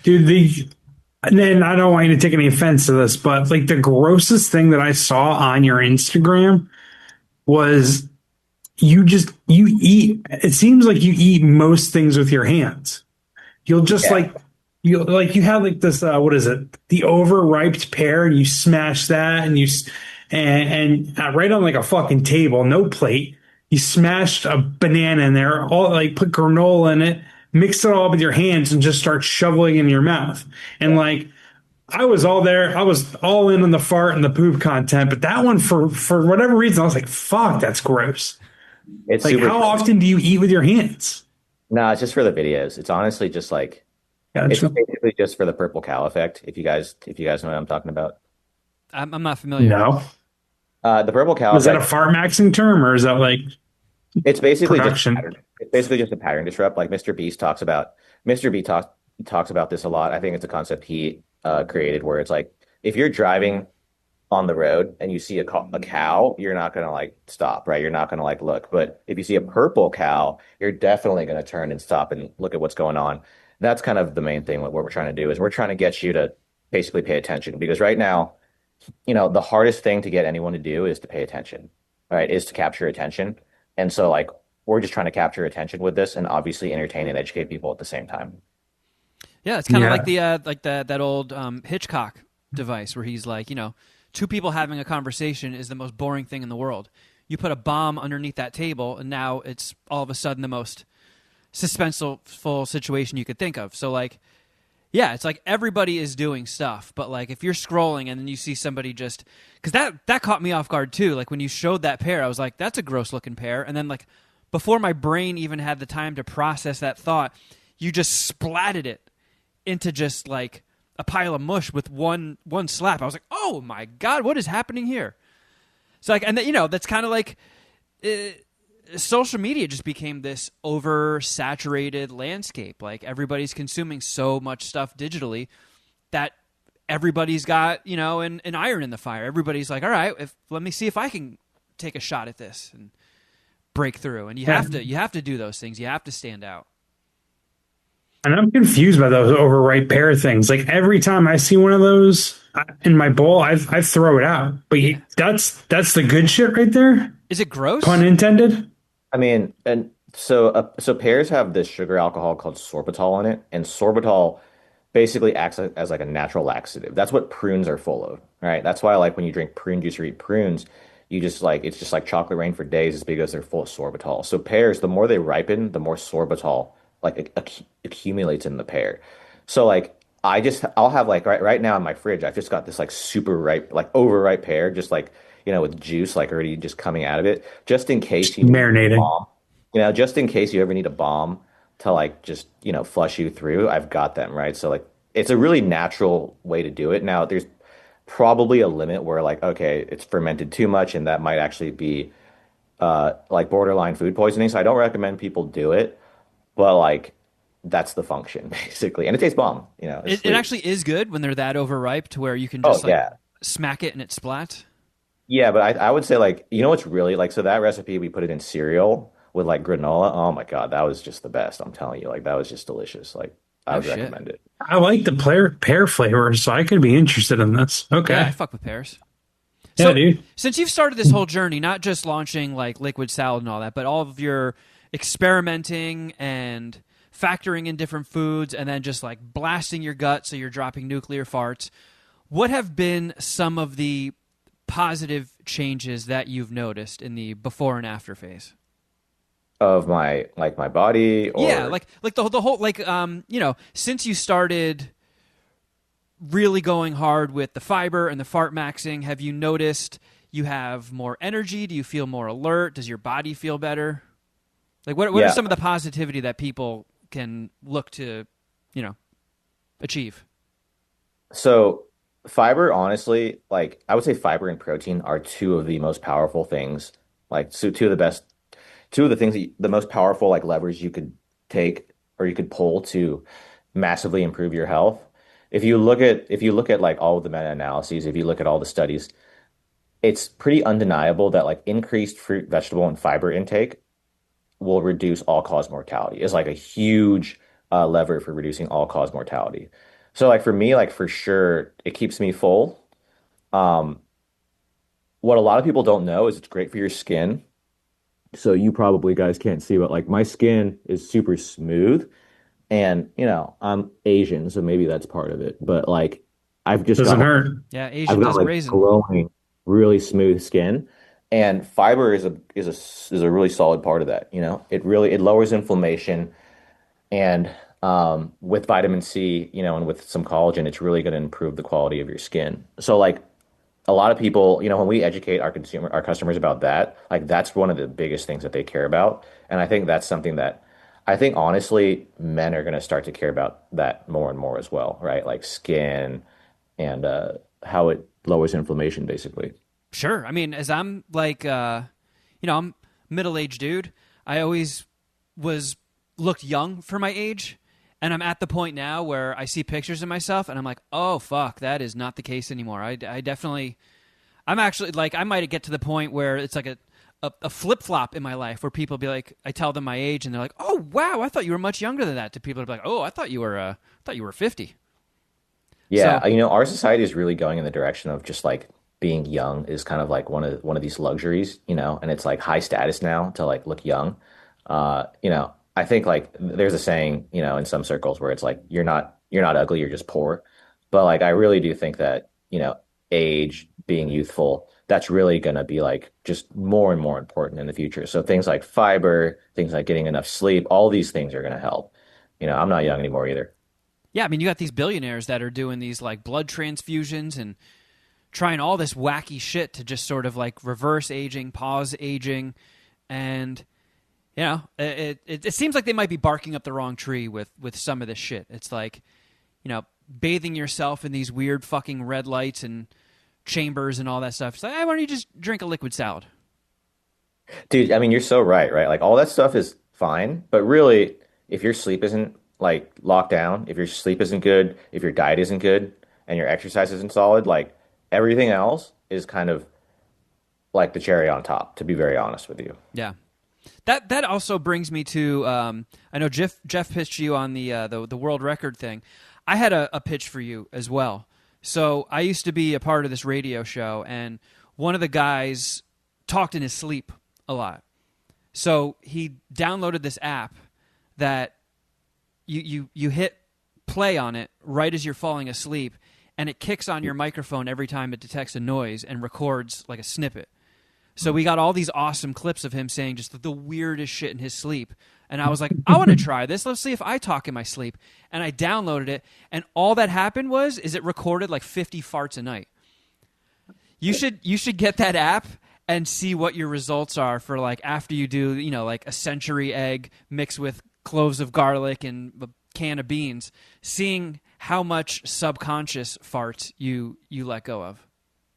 Dude, and then I don't want you to take any offense to this, but like the grossest thing that I saw on your Instagram was you eat. It seems like you eat most things with your hands. You'll just Yeah. like you have like this what is it? The overripe pear, and you smash that, and right on like a fucking table, no plate. You smashed a banana in there, all like put granola in it, mix it all up with your hands, and just start shoveling in your mouth. And like I was all there, I was all in on the fart and the poop content, but that one for whatever reason, I was like, fuck, that's gross. It's Like, super how gross. often do you eat with your hands? No, it's just for the videos. It's honestly just like it's Gotcha. basically just for the purple cow effect. If you guys know what I'm talking about. I'm not familiar. No. The purple cow Was that a effect. Fartmaxxing term or is that like It's basically just a production? pattern. It's basically just a pattern disrupt. Like Mr. Beast talks about. Mr. B talks about this a lot. I think it's a concept he created where it's like if you're driving on the road and you see a cow, you're not gonna like stop, right? You're not gonna like look. But if you see a purple cow, you're definitely gonna turn and stop and look at what's going on. That's kind of the main thing. What we're trying to do is we're trying to get you to basically pay attention because right now, the hardest thing to get anyone to do is to pay attention, right? Is to capture attention. And so like we're just trying to capture attention with this and obviously entertain and educate people at the same time. Yeah, it's kind of like Yeah. the that old Hitchcock device where he's like, two people having a conversation is the most boring thing in the world. You put a bomb underneath that table, and now it's all of a sudden the most suspenseful situation you could think of. So like, yeah, it's like everybody is doing stuff, but like if you're scrolling and then you see somebody just because that caught me off guard too. Like when you showed that pear, I was like, that's a gross looking pear, and then like before my brain even had the time to process that thought, you just splatted it into just like a pile of mush with one slap. I was like, oh my god, what is happening here? So like, and that's kind of like. Social media just became this oversaturated landscape. Like everybody's consuming so much stuff digitally that everybody's got an iron in the fire. Everybody's like, all right, let me see if I can take a shot at this and break through. And Yeah. you have to do those things. You have to stand out. And I'm confused by those overripe pear things. Like every time I see one of those in my bowl, I throw it out. But Yeah. that's the good shit right there. Is it Pun gross? intended. I mean, and so pears have this sugar alcohol called sorbitol in it, and sorbitol basically acts as like a natural laxative. That's what prunes are full of, right? That's why like when you drink prune juice or eat prunes, you just like it's just like chocolate rain for days is because they're full of sorbitol. So pears, the more they ripen, the more sorbitol like accumulates in the pear. So like I'll have like right now in my fridge, I've just got this like super ripe, like overripe pear, just like with juice like already just coming out of it, just in case you need a Marinating. bomb. Just in case you ever need a bomb to like just flush you through, I've got them, right? So like it's a really natural way to do it. Now there's probably a limit where like okay, it's fermented too much and that might actually be like borderline food poisoning. So I don't recommend people do it, but like that's the function basically. And it tastes bomb, it's It sweet. actually is good when they're that overripe to where you can Oh just like yeah. smack it and it splats. Yeah, but I would say like what's really like so that recipe we put it in cereal with like granola. Oh my God, that was just the best. I'm telling you, like that was just delicious. Like I No would shit. recommend it. I like the pear flavor, so I could be interested in this. Yeah, I Okay. fuck with pears. Yeah, So, dude. since you've started this whole journey, not just launching like liquid salad and all that, but all of your experimenting and factoring in different foods and then just like blasting your gut so you're dropping nuclear farts, what have been some of the positive changes that you've noticed in the before and after phase? Of my body Yeah, or like the whole like since you started really going hard with the fiber and the fart maxing, have you noticed you have more energy? Do you feel more alert? Does your body feel better? Like what are yeah. some of the positivity that people can look to, achieve? So fiber, honestly, like I would say fiber and protein are two of the most powerful things. Like so two of the things the most powerful like levers you could take or you could pull to massively improve your health. If you look at like all of the meta-analyses, if you look at all the studies, it's pretty undeniable that like increased fruit, vegetable, and fiber intake will reduce all-cause mortality. It's like a huge lever for reducing all-cause mortality. So like for me, like for sure, it keeps me full. Um, what a lot of people don't know is it's great for your skin. So you probably guys can't see, but like my skin is super smooth. And, I'm Asian, so maybe that's part of it. But like I've just got Doesn't like hurt. Yeah, I've Asian got doesn't like raisin. glowing, really smooth skin. And fiber is a really solid part of that, It lowers inflammation and with vitamin C, and with some collagen, it's really going to improve the quality of your skin. So like a lot of people, when we educate our customers about that, like that's one of the biggest things that they care about. And I think that's something that I think honestly, men are going to start to care about that more and more as well, right? Like skin and how it lowers inflammation, basically. Sure. I mean, as I'm like, I'm middle-aged dude. I always was looked young for my age, and I'm at the point now where I see pictures of myself, and I'm like, oh fuck, that is not the case anymore. I definitely, I'm actually like, I might get to the point where it's like a flip flop in my life where people be like, I tell them my age, and they're like, oh wow, I thought you were much younger than that. To people, be like, oh, I thought you were 50. So Yeah, our society is really going in the direction of just like being young is kind of like one of these luxuries, and it's like high status now to like look young. I think like there's a saying, in some circles where it's like you're not ugly, you're just poor. But like I really do think that, age, being youthful, that's really gonna be like just more and more important in the future. So things like fiber, things like getting enough sleep, all these things are gonna help. I'm not young anymore either. yeah, I mean, you got these billionaires that are doing these like blood transfusions and trying all this wacky shit to just sort of like reverse aging, pause aging, and it seems like they might be barking up the wrong tree with some of this shit. It's like, bathing yourself in these weird fucking red lights and chambers and all that stuff. It's like, hey, why don't you just drink a liquid salad? Dude, I mean, you're so right, right? Like all that stuff is fine, but really, if your sleep isn't like locked down, if your sleep isn't good, if your diet isn't good, and your exercise isn't solid, like everything else is kind of like the cherry on top, to be very honest with you. Yeah. That also brings me to I know Jeff pitched you on the world record thing. I had a pitch for you as well. So I used to be a part of this radio show, and one of the guys talked in his sleep a lot. So he downloaded this app that you hit play on it right as you're falling asleep, and it kicks on your microphone every time it detects a noise and records like a snippet. So we got all these awesome clips of him saying just the weirdest shit in his sleep. And I was like, I want to try this. Let's see if I talk in my sleep. And I downloaded it, and all that happened is it recorded like 50 farts a night. You should get that app and see what your results are for like after you do, like a century egg mixed with cloves of garlic and a can of beans, seeing how much subconscious farts you let go of.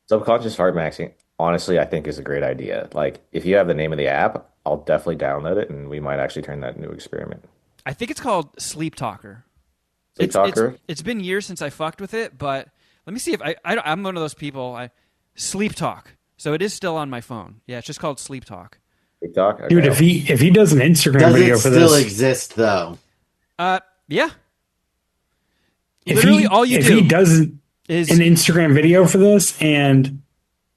Subconscious Fartmaxxing, honestly, I think is a great idea. Like, if you have the name of the app, I'll definitely download it, and we might actually turn that into an experiment. I think it's called Sleep Talker. Sleep Talker? It's been years since I fucked with it, but let me see if I'm one of those people. Sleep Talk. So it is still on my phone. Yeah, it's just called Sleep Talk. Sleep Talk? Dude, Okay. if he does an Instagram Does video it for still this, exist though? Yeah. if Literally, all you if do he does an is Instagram video for this and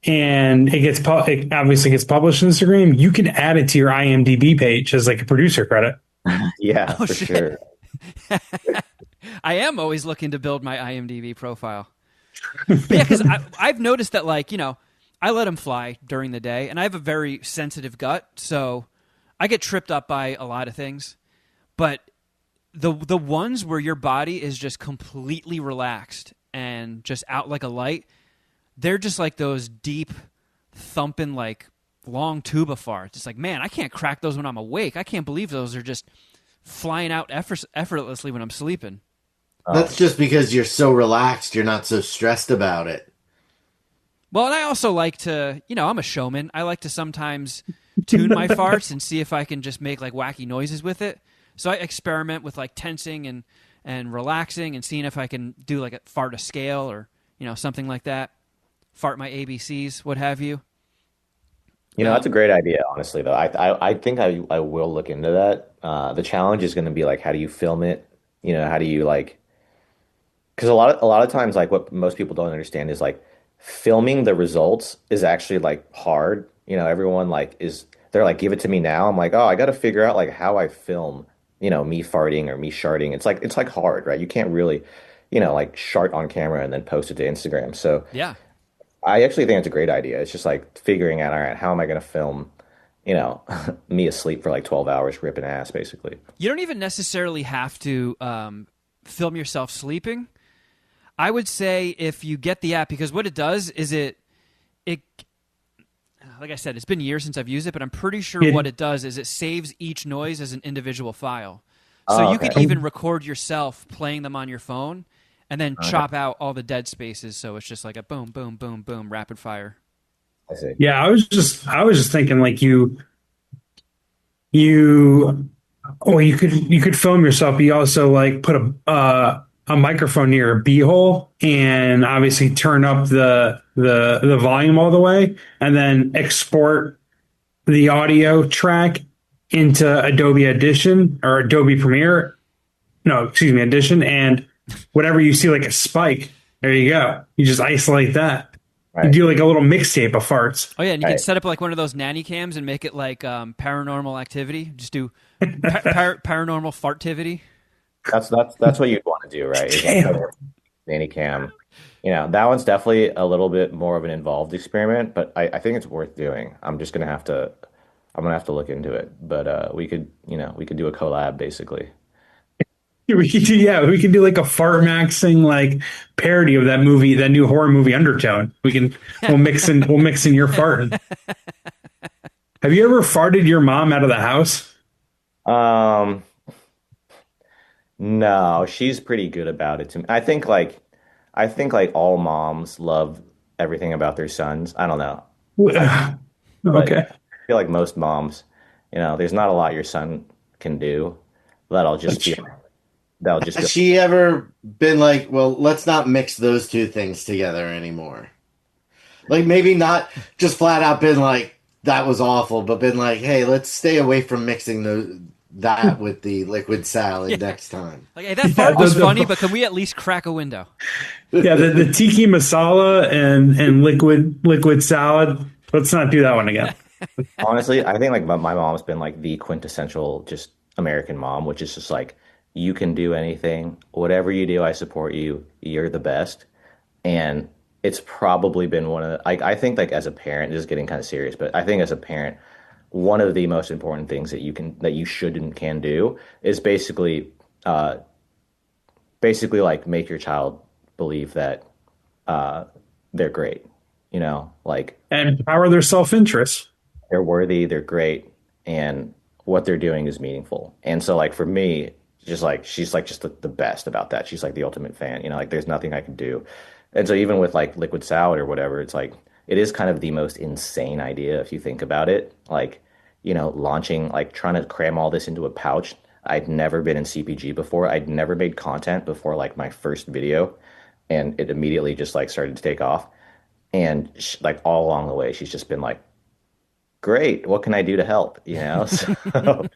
it obviously gets published on Instagram, you can add it to your IMDb page as like a producer credit. Yeah, oh for shit. sure. I am always looking to build my IMDb profile. But yeah, because I've noticed that, like, I let them fly during the day, and I have a very sensitive gut, so I get tripped up by a lot of things. But the ones where your body is just completely relaxed and just out like a light, they're just like those deep, thumping, like long tuba farts. It's like, man, I can't crack those when I'm awake. I can't believe those are just flying out effortlessly when I'm sleeping. That's just because you're so relaxed, you're not so stressed about it. Well, and I also like to, I'm a showman. I like to sometimes tune my farts and see if I can just make like wacky noises with it. So I experiment with like tensing and relaxing and seeing if I can do like a fart a scale or, something like that. Fart my ABCs, what have you. That's a great idea, honestly, though. I think I will look into that. The challenge is going to be like, how do you film it? How do you like, because a lot of times, like what most people don't understand is like filming the results is actually like hard. Everyone like is they're like, give it to me now. I'm like, oh, I got to figure out like how I film, me farting or me sharting. It's like hard, right? You can't really, like shart on camera and then post it to Instagram. So Yeah. I actually think it's a great idea. It's just like figuring out, all right, how am I going to film, you know, me asleep for like 12 hours ripping ass, basically. You don't even necessarily have to film yourself sleeping. I would say if you get the app, because what it does is it like I said, it's been years since I've used it, but I'm pretty sure what It, it does is it saves each noise as an individual file. So Oh, you okay. could even record yourself playing them on your phone and then Okay. chop out all the dead spaces. So it's just like a boom, boom, boom, boom, rapid fire. I see. yeah, I was just thinking like you well you could film yourself, but you also like put a microphone near a beehole and obviously turn up the volume all the way and then export the audio track into Adobe Audition or Adobe Premiere. No, excuse me, Audition, and whatever you see like a spike, there you go. You just isolate that. You Right. do like a little mixtape of farts. Oh yeah, and you can Right. set up like one of those nanny cams and make it like paranormal activity. Just do paranormal fartivity. That's what you'd want to do, right? Is like set Damn. up nanny cam. That one's definitely a little bit more of an involved experiment, but I think it's worth doing. I'm gonna have to look into it. But we could do a collab basically. We could do, yeah, we could do like a Fartmaxxing like parody of that movie, that new horror movie Undertone. We'll mix in your farting. Have you ever farted your mom out of the house? Um, no, she's pretty good about it to me. I think like all moms love everything about their sons. I don't know. I but Okay. I feel like most moms, there's not a lot your son can do that'll just be that'll just Has go. she ever been like, well, let's not mix those two things together anymore? Like maybe not just flat out been like that was awful, but been like, hey, let's stay away from mixing that with the liquid salad Yeah. next time. Like, hey, that Yeah, fart was funny, but can we at least crack a window? the tiki masala and liquid salad. Let's not do that one again. Honestly, I think like my mom's been like the quintessential just American mom, which is just like you can do anything, whatever you do, I support you. You're the best. And it's probably been one of the, I think like as a parent, this is getting kind of serious, but I think as a parent, one of the most important things that you should and can do is uh basically like make your child believe that uh they're great, like And power their self-interest. they're worthy, they're great, and what they're doing is meaningful. And so like for me, just like she's like just the best about that. She's like the ultimate fan, like there's nothing I can do. And so even with like liquid salad or whatever, it's like it is kind of the most insane idea if you think about it. Like, launching like trying to cram all this into a pouch. I'd never been in CPG before. I'd never made content before like my first video, and it immediately just like started to take off. And like all along the way, she's just been like, great. What can I do to help? So,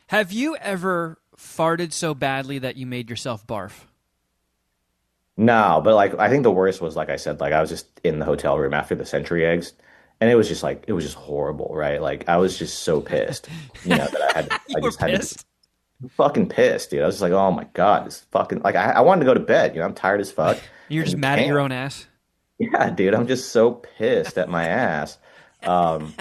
Have you ever farted so badly that you made yourself barf? no, but like I think the worst was like I said, like I was just in the hotel room after the century eggs, and it was just like it was just horrible, right? Like I was just so pissed, that You I were just had to be pissed. fucking pissed, dude. I was just like, oh my God, this fucking like I wanted to go to bed, I'm tired as fuck, You're and just you mad at your can't. own ass. Yeah, dude, I'm just so pissed at my ass. Um,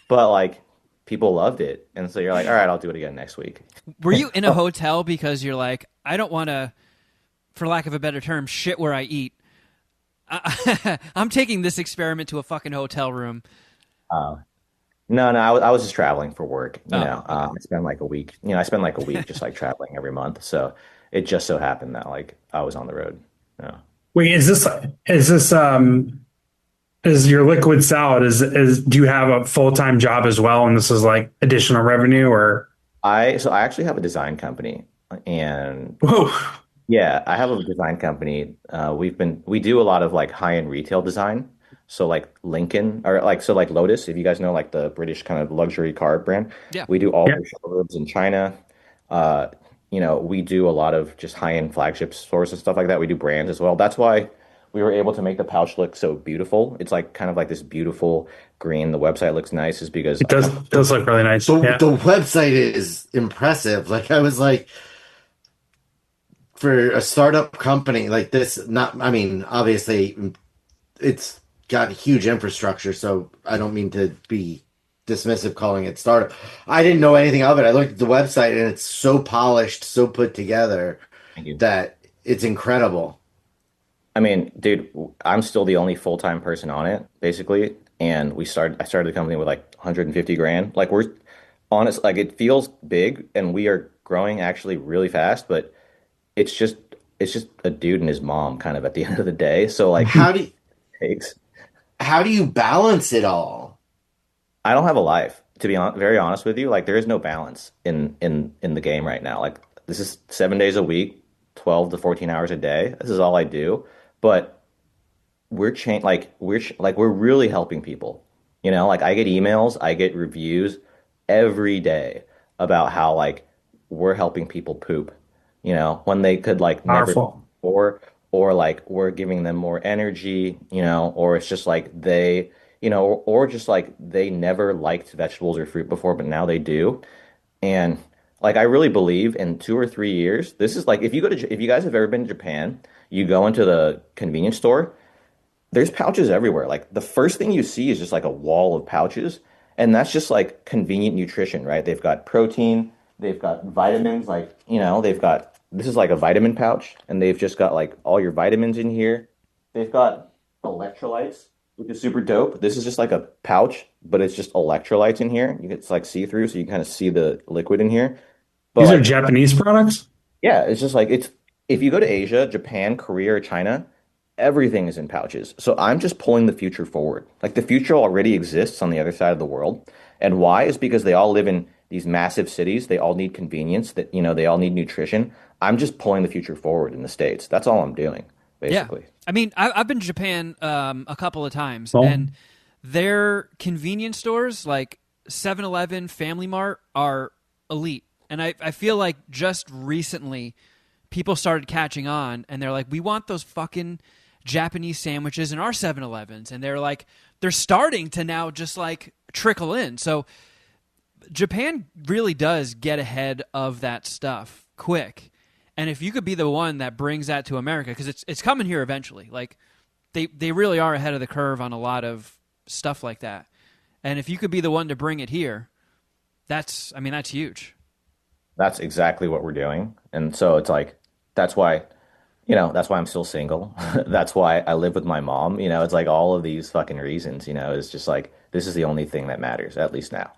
but like people loved it, and so you're like, all right, I'll do it again next week. Were you in a hotel because you're like, I don't want to, for lack of a better term, shit where I eat. I'm taking this experiment to a fucking hotel room. Uh, No, no, I was just traveling for work. Oh, okay. I spent like a week. I spend like a week just like traveling every month. So it just so happened that like I was on the road. Yeah. Wait, is your liquid salad is do you have a full-time job as well and this is like additional revenue or I actually have a design company, and whoa. yeah, I have a design company. We do a lot of like high-end retail design. So like Lincoln or like so like Lotus, if you guys know like the British kind of luxury car brand, Yeah. we do all Yeah. their showrooms in China. Uh, we do a lot of just high-end flagship stores and stuff like that. We do brands as well. That's why we were able to make the pouch look so beautiful. It's like kind of like this beautiful green. The website looks nice is because It does look really nice. Yeah. The website is impressive. Like I was like, for a startup company like this, not, I mean, obviously it's got huge infrastructure, so I don't mean to be dismissive calling it startup. I didn't know anything of it. I looked at the website and it's so polished, so put together thank you. that it's incredible. I mean, dude, I'm still the only full-time person on it, basically. And I started the company with like 150 grand. Like we're honest, like it feels big and we are growing actually really fast, but it's just it's just a dude and his mom kind of at the end of the day. So like How do you, takes how do you balance it all? I don't have a life, to be very honest with you. Like there is no balance in the game right now. Like this is 7 days a week, 12 to 14 hours a day. This is all I do. But we're really helping people. You know, like I get emails, I get reviews every day about how like we're helping people poop, you know, when they could like never Powerful. or like we're giving them more energy, you know, or it's just like they, you know, or just like they never liked vegetables or fruit before, but now they do. And like I really believe in 2 or 3 years, this is like if you guys have ever been to Japan, you go into the convenience store, there's pouches everywhere. Like the first thing you see is just like a wall of pouches, and that's just like convenient nutrition, right? They've got protein, they've got vitamins, like, you know, they've got this is like a vitamin pouch, and they've just got like all your vitamins in here. They've got electrolytes, which is super dope. This is just like a pouch, but it's just electrolytes in here. You It's like see-through, so you kind of see the liquid in here. But These are like Japanese products. yeah, it's just like it's if you go to Asia, Japan, Korea, or China, everything is in pouches. So I'm just pulling the future forward. Like the future already exists on the other side of the world. And why is because they all live in these massive cities. They all need convenience, that you know, they all need nutrition. I'm just pulling the future forward in the States. That's all I'm doing, Yeah. basically. I mean, I've been to Japan a couple of times, Well, and their convenience stores like 7-Eleven, Family Mart are elite. And I feel like just recently people started catching on and they're like, we want those fucking Japanese sandwiches in our 7-Elevens. And they're starting to now just like trickle in. So Japan really does get ahead of that stuff quick. And if you could be the one that brings that to America, because it's coming here eventually. Like they really are ahead of the curve on a lot of stuff like that. And if you could be the one to bring it here, that's huge. That's exactly what we're doing. And so it's like that's why, you know, that's why I'm still single. That's why I live with my mom. You know, it's like all of these fucking reasons, you know, it's just like this is the only thing that matters, at least now.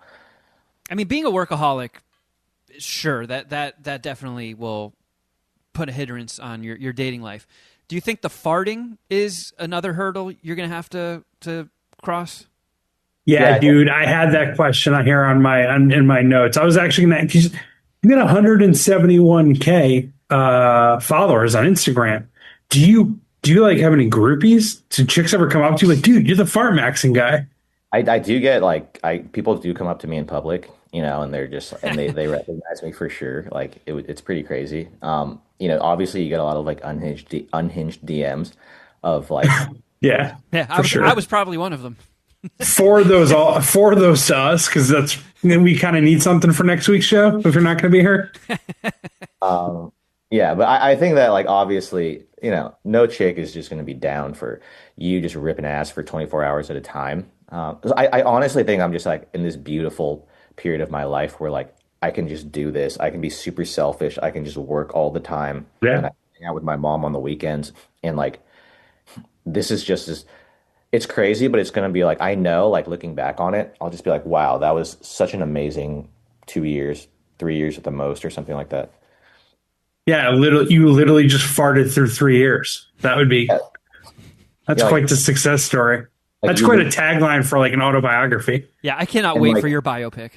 I mean, being a workaholic, sure, that definitely will put a hindrance on your dating life. Do you think the farting is another hurdle you're going to have to cross? yeah, Yeah, dude, I had that question on here in my notes. I was actually gonna, 'cause you got 171K followers on Instagram. Do you like have any groupies? Do chicks ever come up to you like, dude, you're the Fartmaxxing guy? I do get like I people do come up to me in public, you know, and they're just and they recognize me for sure. Like it's pretty crazy. You know, obviously you get a lot of like unhinged DMs of like Yeah, Yeah, for I sure. was probably one of them. For those to us, because we kind of need something for next week's show if you're not going to be here. um yeah, but I think that like obviously, you know, no chick is just gonna be down for you just ripping ass for 24 hours at a time. 'Cause I honestly think I'm just like in this beautiful period of my life where like I can just do this. I can be super selfish. I can just work all the time and Yeah. I hang out with my mom on the weekends. And like this is just as it's crazy, but it's gonna be like I know, like looking back on it, I'll just be like, wow, that was such an amazing 2 years, 3 years at the most, or something like that. Yeah, you literally just farted through 3 years. Yeah, That's yeah, quite the success story. like That's you quite a tagline for like an autobiography. Yeah, I cannot and wait like for your biopic.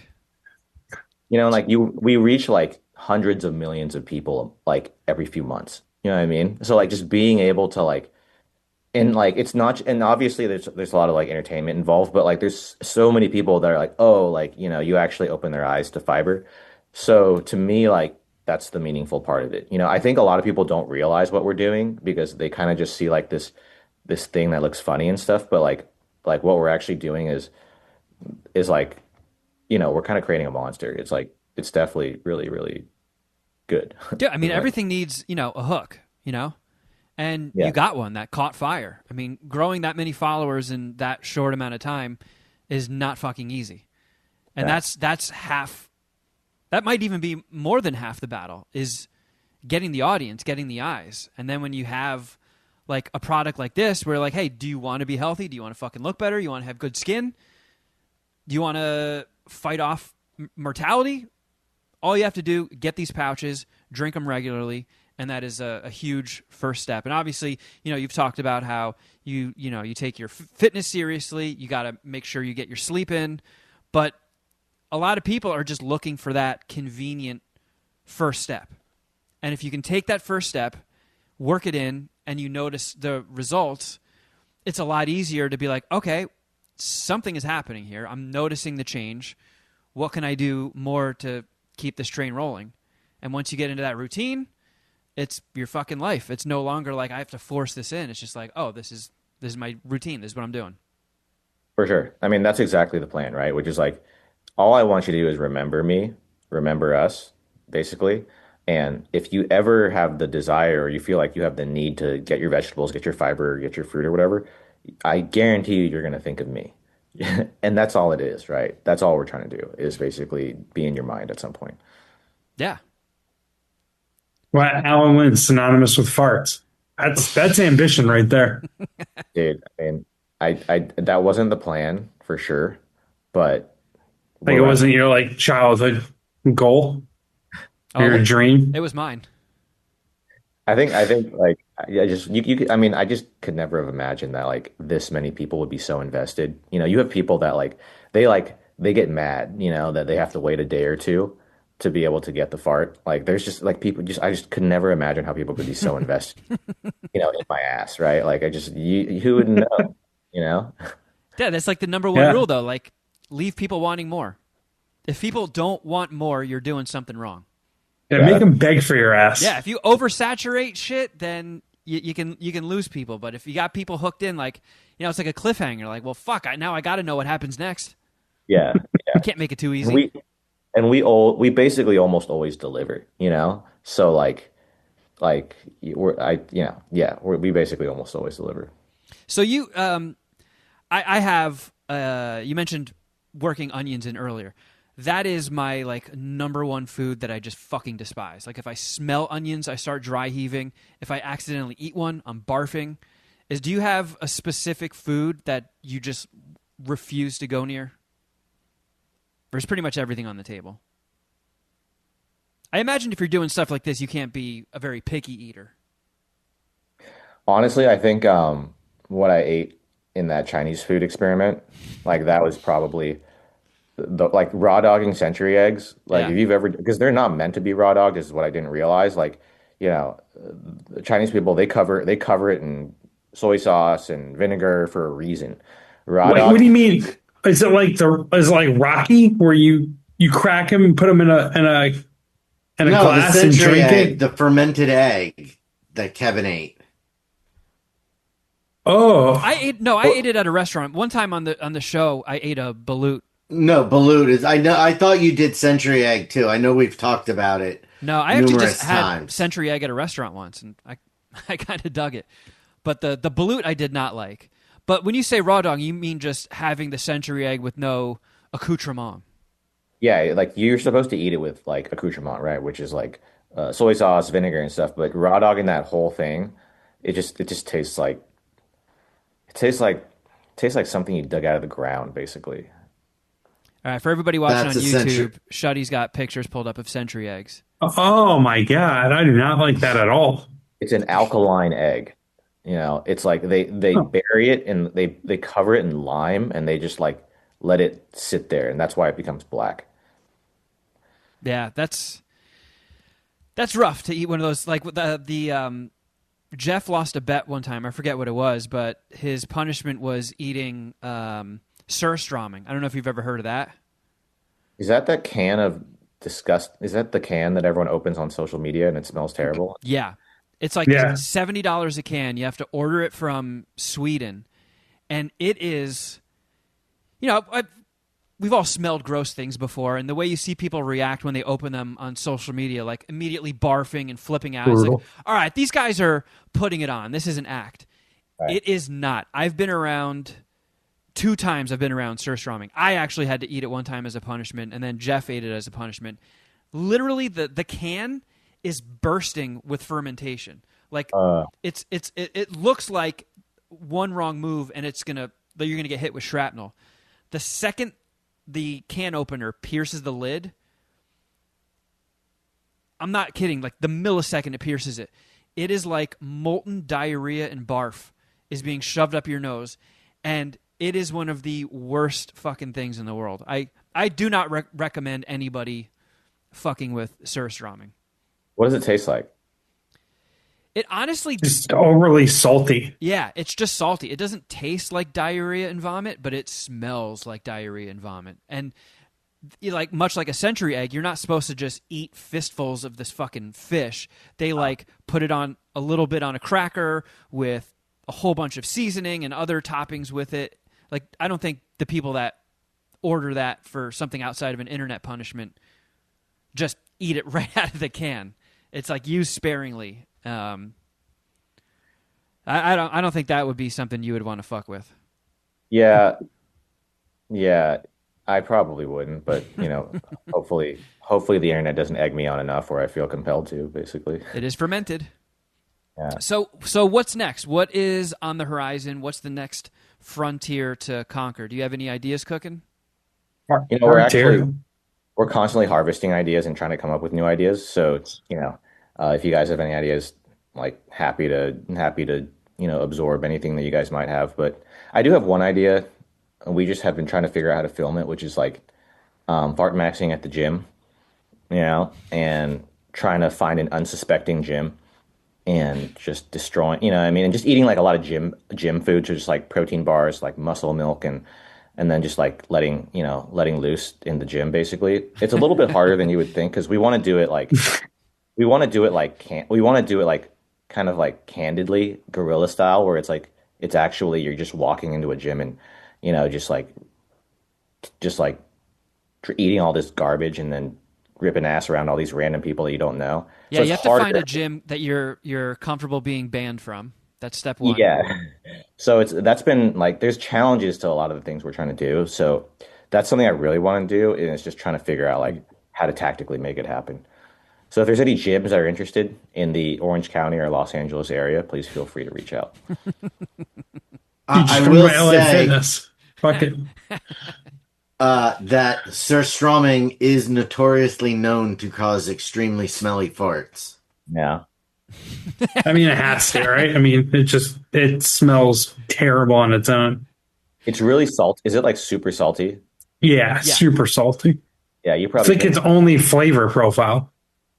you know, like we reach like hundreds of millions of people like every few months. You know what I mean? So like just being able to like and like it's not and obviously there's a lot of like entertainment involved, but like there's so many people that are like, oh, like, you know, you actually open their eyes to fiber. So to me, like that's the meaningful part of it. You know, I think a lot of people don't realize what we're doing because they kind of just see like this this thing that looks funny and stuff, but like what we're actually doing is like, we're kind of creating a monster. It's like it's definitely really, really good. Yeah, I mean, Like, everything needs, a hook, and you yeah, got one that caught fire. I mean, growing that many followers in that short amount of time is not fucking easy. And yeah, that's half, that might even be more than half the battle is getting the audience, getting the eyes. And then when you have like a product like this where like, hey, do you want to be healthy? Do you want to fucking look better? You want to have good skin? Do you want to fight off mortality? All you have to do, get these pouches, drink them regularly, and that is a huge first step. And obviously, you've talked about how you take your fitness seriously. You got to make sure you get your sleep in. But a lot of people are just looking for that convenient first step. And if you can take that first step, work it in, and you notice the results, it's a lot easier to be like, okay, something is happening here. I'm noticing the change. What can I do more to keep this train rolling? And once you get into that routine, it's your fucking life. It's no longer like I have to force this in. It's just like, oh, this is my routine. This is what I'm doing. for sure. I mean, that's exactly the plan, right? Which is like, all I want you to do is remember me, remember us, basically. And if you ever have the desire or you feel like you have the need to get your vegetables, get your fiber, get your fruit or whatever, I guarantee you're going to think of me. And that's all it is, right? That's all we're trying to do is basically be in your mind at some point. Yeah. Well, Alan Lynn, synonymous with farts. That's ambition right there. Dude, I mean, I that wasn't the plan for sure, but Like we're it running. wasn't your like childhood goal or Oh, your dream. it was mine. I think like I just I mean I just could never have imagined that like this many people would be so invested. You have people that they get mad, that they have to wait a day or two to be able to get the fart. Like there's just like people just I just could never imagine how people could be so invested, in my ass, right? Like I just who would know, you know? Yeah, that's like the number one Yeah. rule, though. Like, leave people wanting more. If people don't want more, you're doing something wrong. Yeah, Yeah, make them beg for your Yeah, ass. if you oversaturate shit, then you can lose people. But if you got people hooked in, like it's like a cliffhanger. Like, well, fuck, now I got to know what happens next. yeah, You yeah. can't make it too And easy. we basically almost always deliver, So we basically almost always deliver. So I have. You mentioned working onions in earlier. That is my like number one food that I just fucking despise. Like if I smell onions, I start dry heaving. If I accidentally eat one, I'm barfing. Do you have a specific food that you just refuse to go near? Or is pretty much everything on the table? I imagine if you're doing stuff like this, you can't be a very picky eater. Honestly, I think what I ate in that Chinese food experiment, like that was probably like raw dogging century eggs. Like Yeah. if you've ever, because they're not meant to be raw dogged, is what I didn't realize. Like, the Chinese people they cover it in soy sauce and vinegar for a reason. Raw Wait, what dog, do you mean? Is it like Rocky where you crack them and put them in a No, the glass and century drink egg, it? the fermented egg that Kevin ate. I Oh, ate no, I ate it at a restaurant. One time on the show, I ate a balut. No, balut is. I know. I thought you did century egg too. I know we've talked about it No, I actually just numerous had times. century egg at a restaurant once, and I I kind of dug it. But the balut I did not like. But when you say raw dog, you mean just having the century egg with no accoutrement. yeah, like you're supposed to eat it with like accoutrement, right? Which is like soy sauce, vinegar, and stuff. But raw dogging that whole thing, it just tastes like something you dug out of the ground, basically. All right, for everybody watching on That's a century. YouTube, Shuddy's got pictures pulled up of century eggs. oh my God! I do not like that at all. It's an alkaline egg. It's like they Huh. bury it and they cover it in lime and they just like let it sit there, and that's why it becomes black. Yeah, that's rough to eat one of those. Like the Jeff lost a bet one time. I forget what it was, but his punishment was eating surströmming. I don't know if you've ever heard of that. Is that the can of disgust? Is that the can that everyone opens on social media and it smells terrible? Yeah, It's like Yeah. $70 a can. You have to order it from Sweden, and it is, we've all smelled gross things before, and the way you see people react when they open them on social media, like immediately barfing and flipping out, it's like, Brutal. all right, these guys are putting it on. This is an act. Right. It is not. I've been around 2 times. I've been around surströmming. I actually had to eat it one time as a punishment, and then Jeff ate it as a punishment. Literally, the can is bursting with fermentation. Like it looks like one wrong move, and you're gonna get hit with shrapnel. The second the can opener pierces the lid, I'm not kidding, like the millisecond it pierces it, it is like molten diarrhea and barf is being shoved up your nose, and it is one of the worst fucking things in the world. I do not recommend anybody fucking with surströmming. What does it taste like? It honestly, Just overly salty. yeah, it's just salty. It doesn't taste like diarrhea and vomit, but it smells like diarrhea and vomit. And like much like a century egg, you're not supposed to just eat fistfuls of this fucking fish. They like put it on a little bit on a cracker with a whole bunch of seasoning and other toppings with it. Like I don't think the people that order that for something outside of an internet punishment just eat it right out of the can. It's like used sparingly. I don't think that would be something you would want to fuck with. Yeah, yeah, I probably wouldn't, but hopefully the internet doesn't egg me on enough where I feel compelled to, basically. It is fermented. Yeah. So what's next? What is on the horizon? What's the next frontier to conquer? Do you have any ideas cooking? We're constantly harvesting ideas and trying to come up with new ideas. So, if you guys have any ideas, like happy to absorb anything that you guys might have. But I do have one idea. We just have been trying to figure out how to film it, which is like Fartmaxxing at the gym, and trying to find an unsuspecting gym and just destroying, and just eating like a lot of gym food, so just like protein bars, like muscle milk, and then just like letting loose in the gym. Basically, it's a little bit harder than you would think because we want to do it like kind of like candidly guerrilla style, where it's actually you're just walking into a gym and just like eating all this garbage and then ripping ass around all these random people that you don't know. Yeah, So you it's have to find harder. a gym that you're comfortable being banned from. That's step one. Yeah. So that's been like there's challenges to a lot of the things we're trying to do. So that's something I really want to do, and it's just trying to figure out like how to tactically make it happen. So if there's any gyms that are interested in the Orange County or Los Angeles area, please feel free to reach out. You just I come will to LA say Fitness. Fuck it. that surströmming is notoriously known to cause extremely smelly farts. Yeah. I mean, it has to, right? I mean, it smells terrible on its own. It's really salt. Is it like super salty? Yeah, super salty. Yeah, you I probably think its only flavor profile.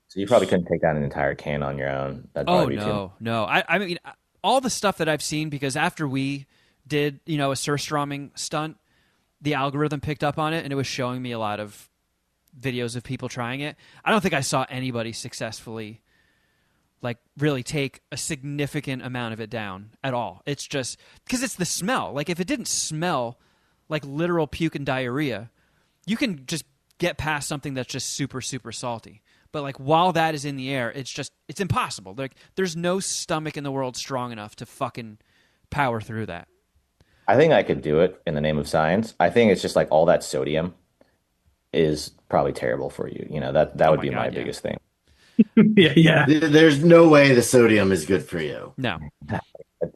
so you probably couldn't take down an entire can on your own. That'd Oh probably be too. no. I mean, all the stuff that I've seen, because after we did a surströmming stunt, the algorithm picked up on it and it was showing me a lot of videos of people trying it. I don't think I saw anybody successfully like really take a significant amount of it down at all. It's just because it's the smell. Like if it didn't smell like literal puke and diarrhea, you can just get past something that's just super, super salty. But like while that is in the air, it's impossible. Like there's no stomach in the world strong enough to fucking power through that. I think I could do it in the name of science. I think it's just like all that sodium is probably terrible for you. That Oh would my be God, my yeah. biggest thing. Yeah. There's no way the sodium is good for you. No.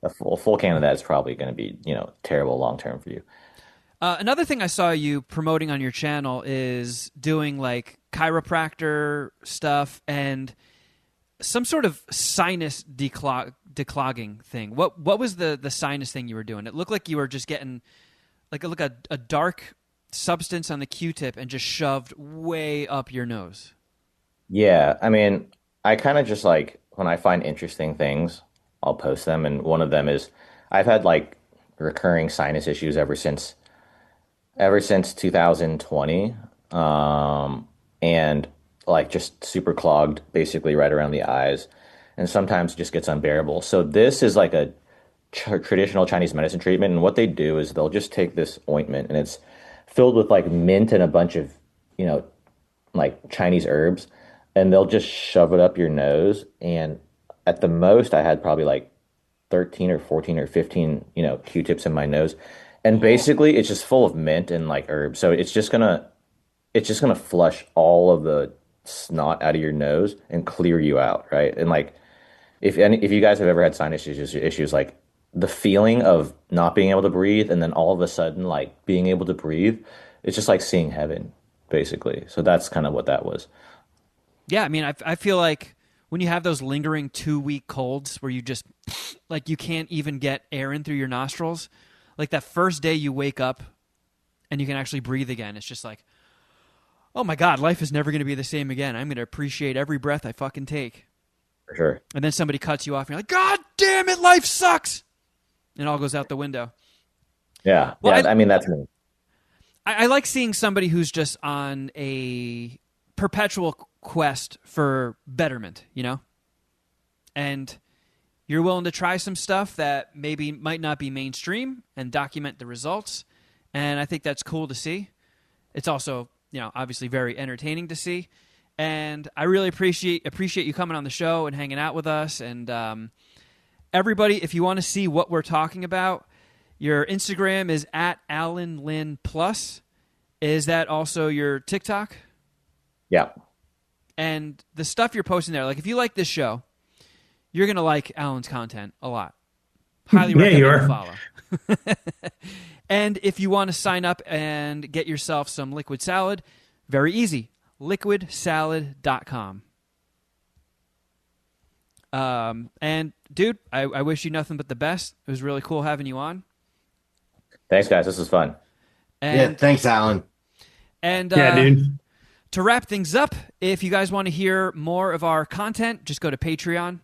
A full can of that is probably going to be, terrible long term for you. Another thing I saw you promoting on your channel is doing like chiropractor stuff and some sort of sinus declogging thing. What was the sinus thing you were doing? It looked like you were just getting like a dark substance on the Q-tip and just shoved way up your nose. Yeah, I mean, I kind of just like when I find interesting things, I'll post them. And one of them is I've had like recurring sinus issues ever since 2020, and like just super clogged basically right around the eyes. and sometimes it just gets unbearable. So this is like a traditional Chinese medicine treatment, and what they do is they'll just take this ointment, and it's filled with like mint and a bunch of, you know, like Chinese herbs, and they'll just shove it up your nose. And at the most, I had probably like 13 or 14 or 15, Q-tips in my nose. And basically it's just full of mint and like herbs. So it's just gonna flush all of the snot out of your nose and clear you out, right? And like if you guys have ever had sinus issues, like the feeling of not being able to breathe and then all of a sudden like being able to breathe, it's just like seeing heaven, basically. So that's kind of what that was. Yeah, I mean, I feel like when you have those lingering 2-week colds where you just like you can't even get air in through your nostrils, like that first day you wake up and you can actually breathe again, it's just like, oh my God, life is never going to be the same again. I'm going to appreciate every breath I fucking take. For sure. And then somebody cuts you off and you're like, God damn it, life sucks. And it all goes out the window. Yeah. Well, Yeah. I mean, that's me. I like seeing somebody who's just on a perpetual quest for betterment, And you're willing to try some stuff that maybe might not be mainstream and document the results. And I think that's cool to see. It's also, obviously very entertaining to see. And I really appreciate you coming on the show and hanging out with us. And everybody, if you want to see what we're talking about, your Instagram is at Alan Lynn Plus. Is that also your TikTok? Yeah. And the stuff you're posting there, like if you like this show, you're going to like Alan's content a lot. Highly recommend you follow. And if you want to sign up and get yourself some liquid salad, very easy. liquidsalad.com. And dude, I wish you nothing but the best. It was really cool having you on. Thanks, guys. This was fun. And, yeah, thanks, Alan. And yeah, dude. To wrap things up, if you guys want to hear more of our content, just go to Patreon.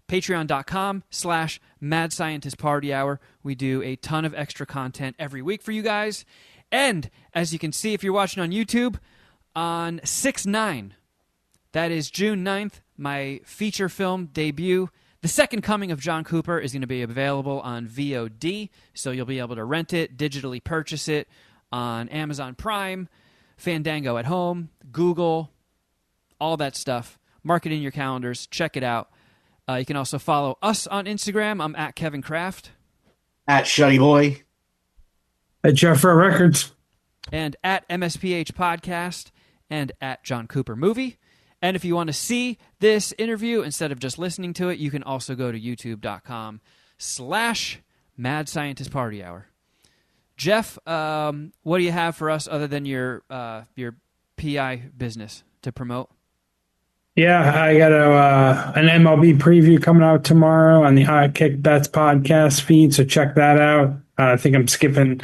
Patreon.com/Mad Scientist Party Hour. We do a ton of extra content every week for you guys. And as you can see, if you're watching on YouTube, on 6/9, that is June 9th, my feature film debut, The Second Coming of John Cooper, is going to be available on VOD. So you'll be able to rent it, digitally purchase it on Amazon Prime, Fandango at home, Google, all that stuff. Mark it in your calendars. Check it out. You can also follow us on Instagram. I'm at Kevin Kraft. At Shuddy Boy. At Jeffrey Records. And at MSPH Podcast. And at John Cooper Movie. And if you want to see this interview instead of just listening to it, you can also go to youtube.com/Mad Scientist Party Hour. Jeff, what do you have for us other than your PI business to promote? Yeah, I got an MLB preview coming out tomorrow on the Kick Bets podcast feed, so check that out. I think I'm skipping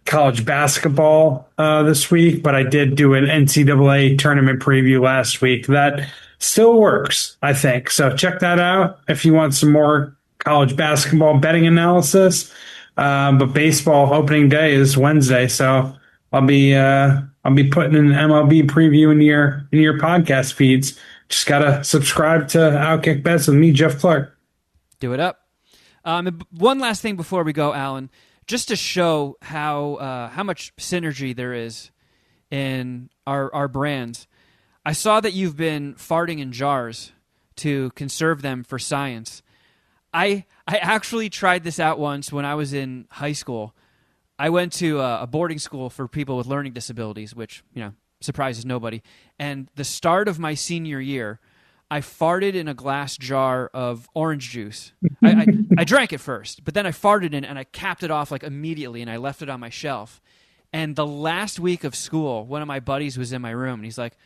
college basketball this week, but I did do an NCAA tournament preview last week. That still works, I think. So check that out if you want some more college basketball betting analysis. But baseball opening day is Wednesday, so I'll be putting an MLB preview in your podcast feeds. Just gotta subscribe to Outkick Bets with me, Jeff Clark. Do it up. One last thing before we go, Alan, just to show how much synergy there is in our brands. I saw that you've been farting in jars to conserve them for science. I actually tried this out once when I was in high school. I went to a boarding school for people with learning disabilities, which, surprises nobody. And the start of my senior year, I farted in a glass jar of orange juice. I drank it first, but then I farted in it and I capped it off like immediately and I left it on my shelf. And the last week of school, one of my buddies was in my room and he's like,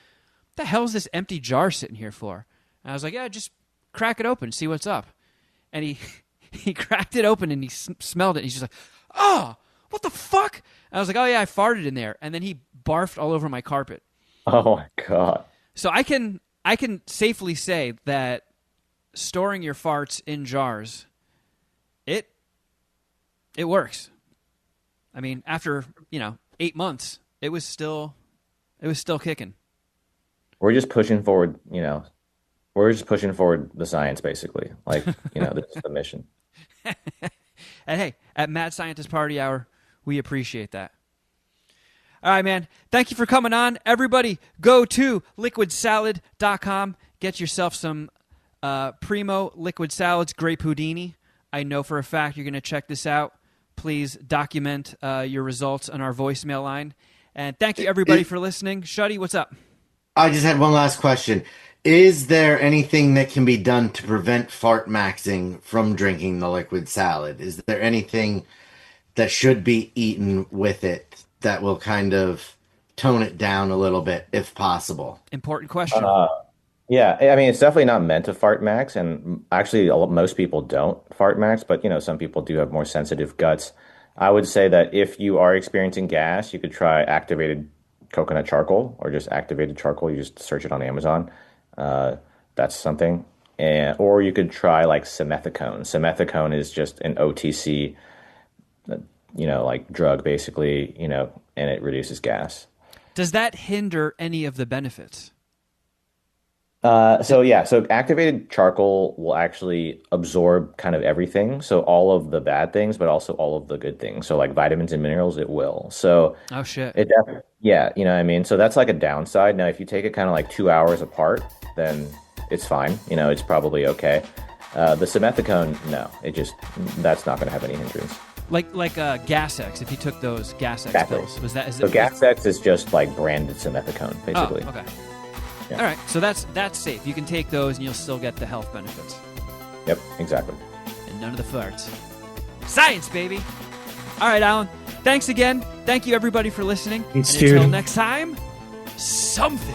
"What the hell is this empty jar sitting here for?" And I was like, "Yeah, just crack it open, see what's up." And he cracked it open and he smelled it. And he's just like, "Oh, what the fuck?" And I was like, "Oh yeah, I farted in there." And then he barfed all over my carpet. Oh my God. So I can safely say that storing your farts in jars, it works. I mean, after 8 months, it was still kicking. We're just pushing forward, We're just pushing forward the science, basically. Like, this is the mission. And hey, at Mad Scientist Party Hour, we appreciate that. All right, man. Thank you for coming on. Everybody, go to liquidsalad.com. Get yourself some Primo liquid salads, Grape Houdini. I know for a fact you're going to check this out. Please document your results on our voicemail line. And thank you, everybody, for listening. Shuddy, what's up? I just had one last question. Is there anything that can be done to prevent Fartmaxxing from drinking the liquid salad? Is there anything that should be eaten with it that will kind of tone it down a little bit, if possible? Important question. Yeah, I mean, it's definitely not meant to fart max, and actually, most people don't fart max, but some people do have more sensitive guts. I would say that if you are experiencing gas, you could try activated coconut charcoal or just activated charcoal. You just search it on Amazon. That's something. Or you could try like simethicone. Simethicone is just an OTC, like drug basically, and it reduces gas. Does that hinder any of the benefits? So activated charcoal will actually absorb kind of everything. So all of the bad things, but also all of the good things. So like vitamins and minerals, it will. So oh shit. It definitely, yeah, you know what I mean? So that's like a downside. Now, if you take it kind of like 2 hours apart, then it's fine. It's probably okay. The simethicone, no, that's not going to have any hindrance. Like Gas X, if you took those Gas X pills, Gas X is just like branded simethicone, basically. Oh, okay. Yeah. All right, so that's safe. You can take those and you'll still get the health benefits. Yep, exactly. And none of the farts. Science, baby! All right, Alan. Thanks again. Thank you, everybody, for listening. Thanks, and until dude. next time, something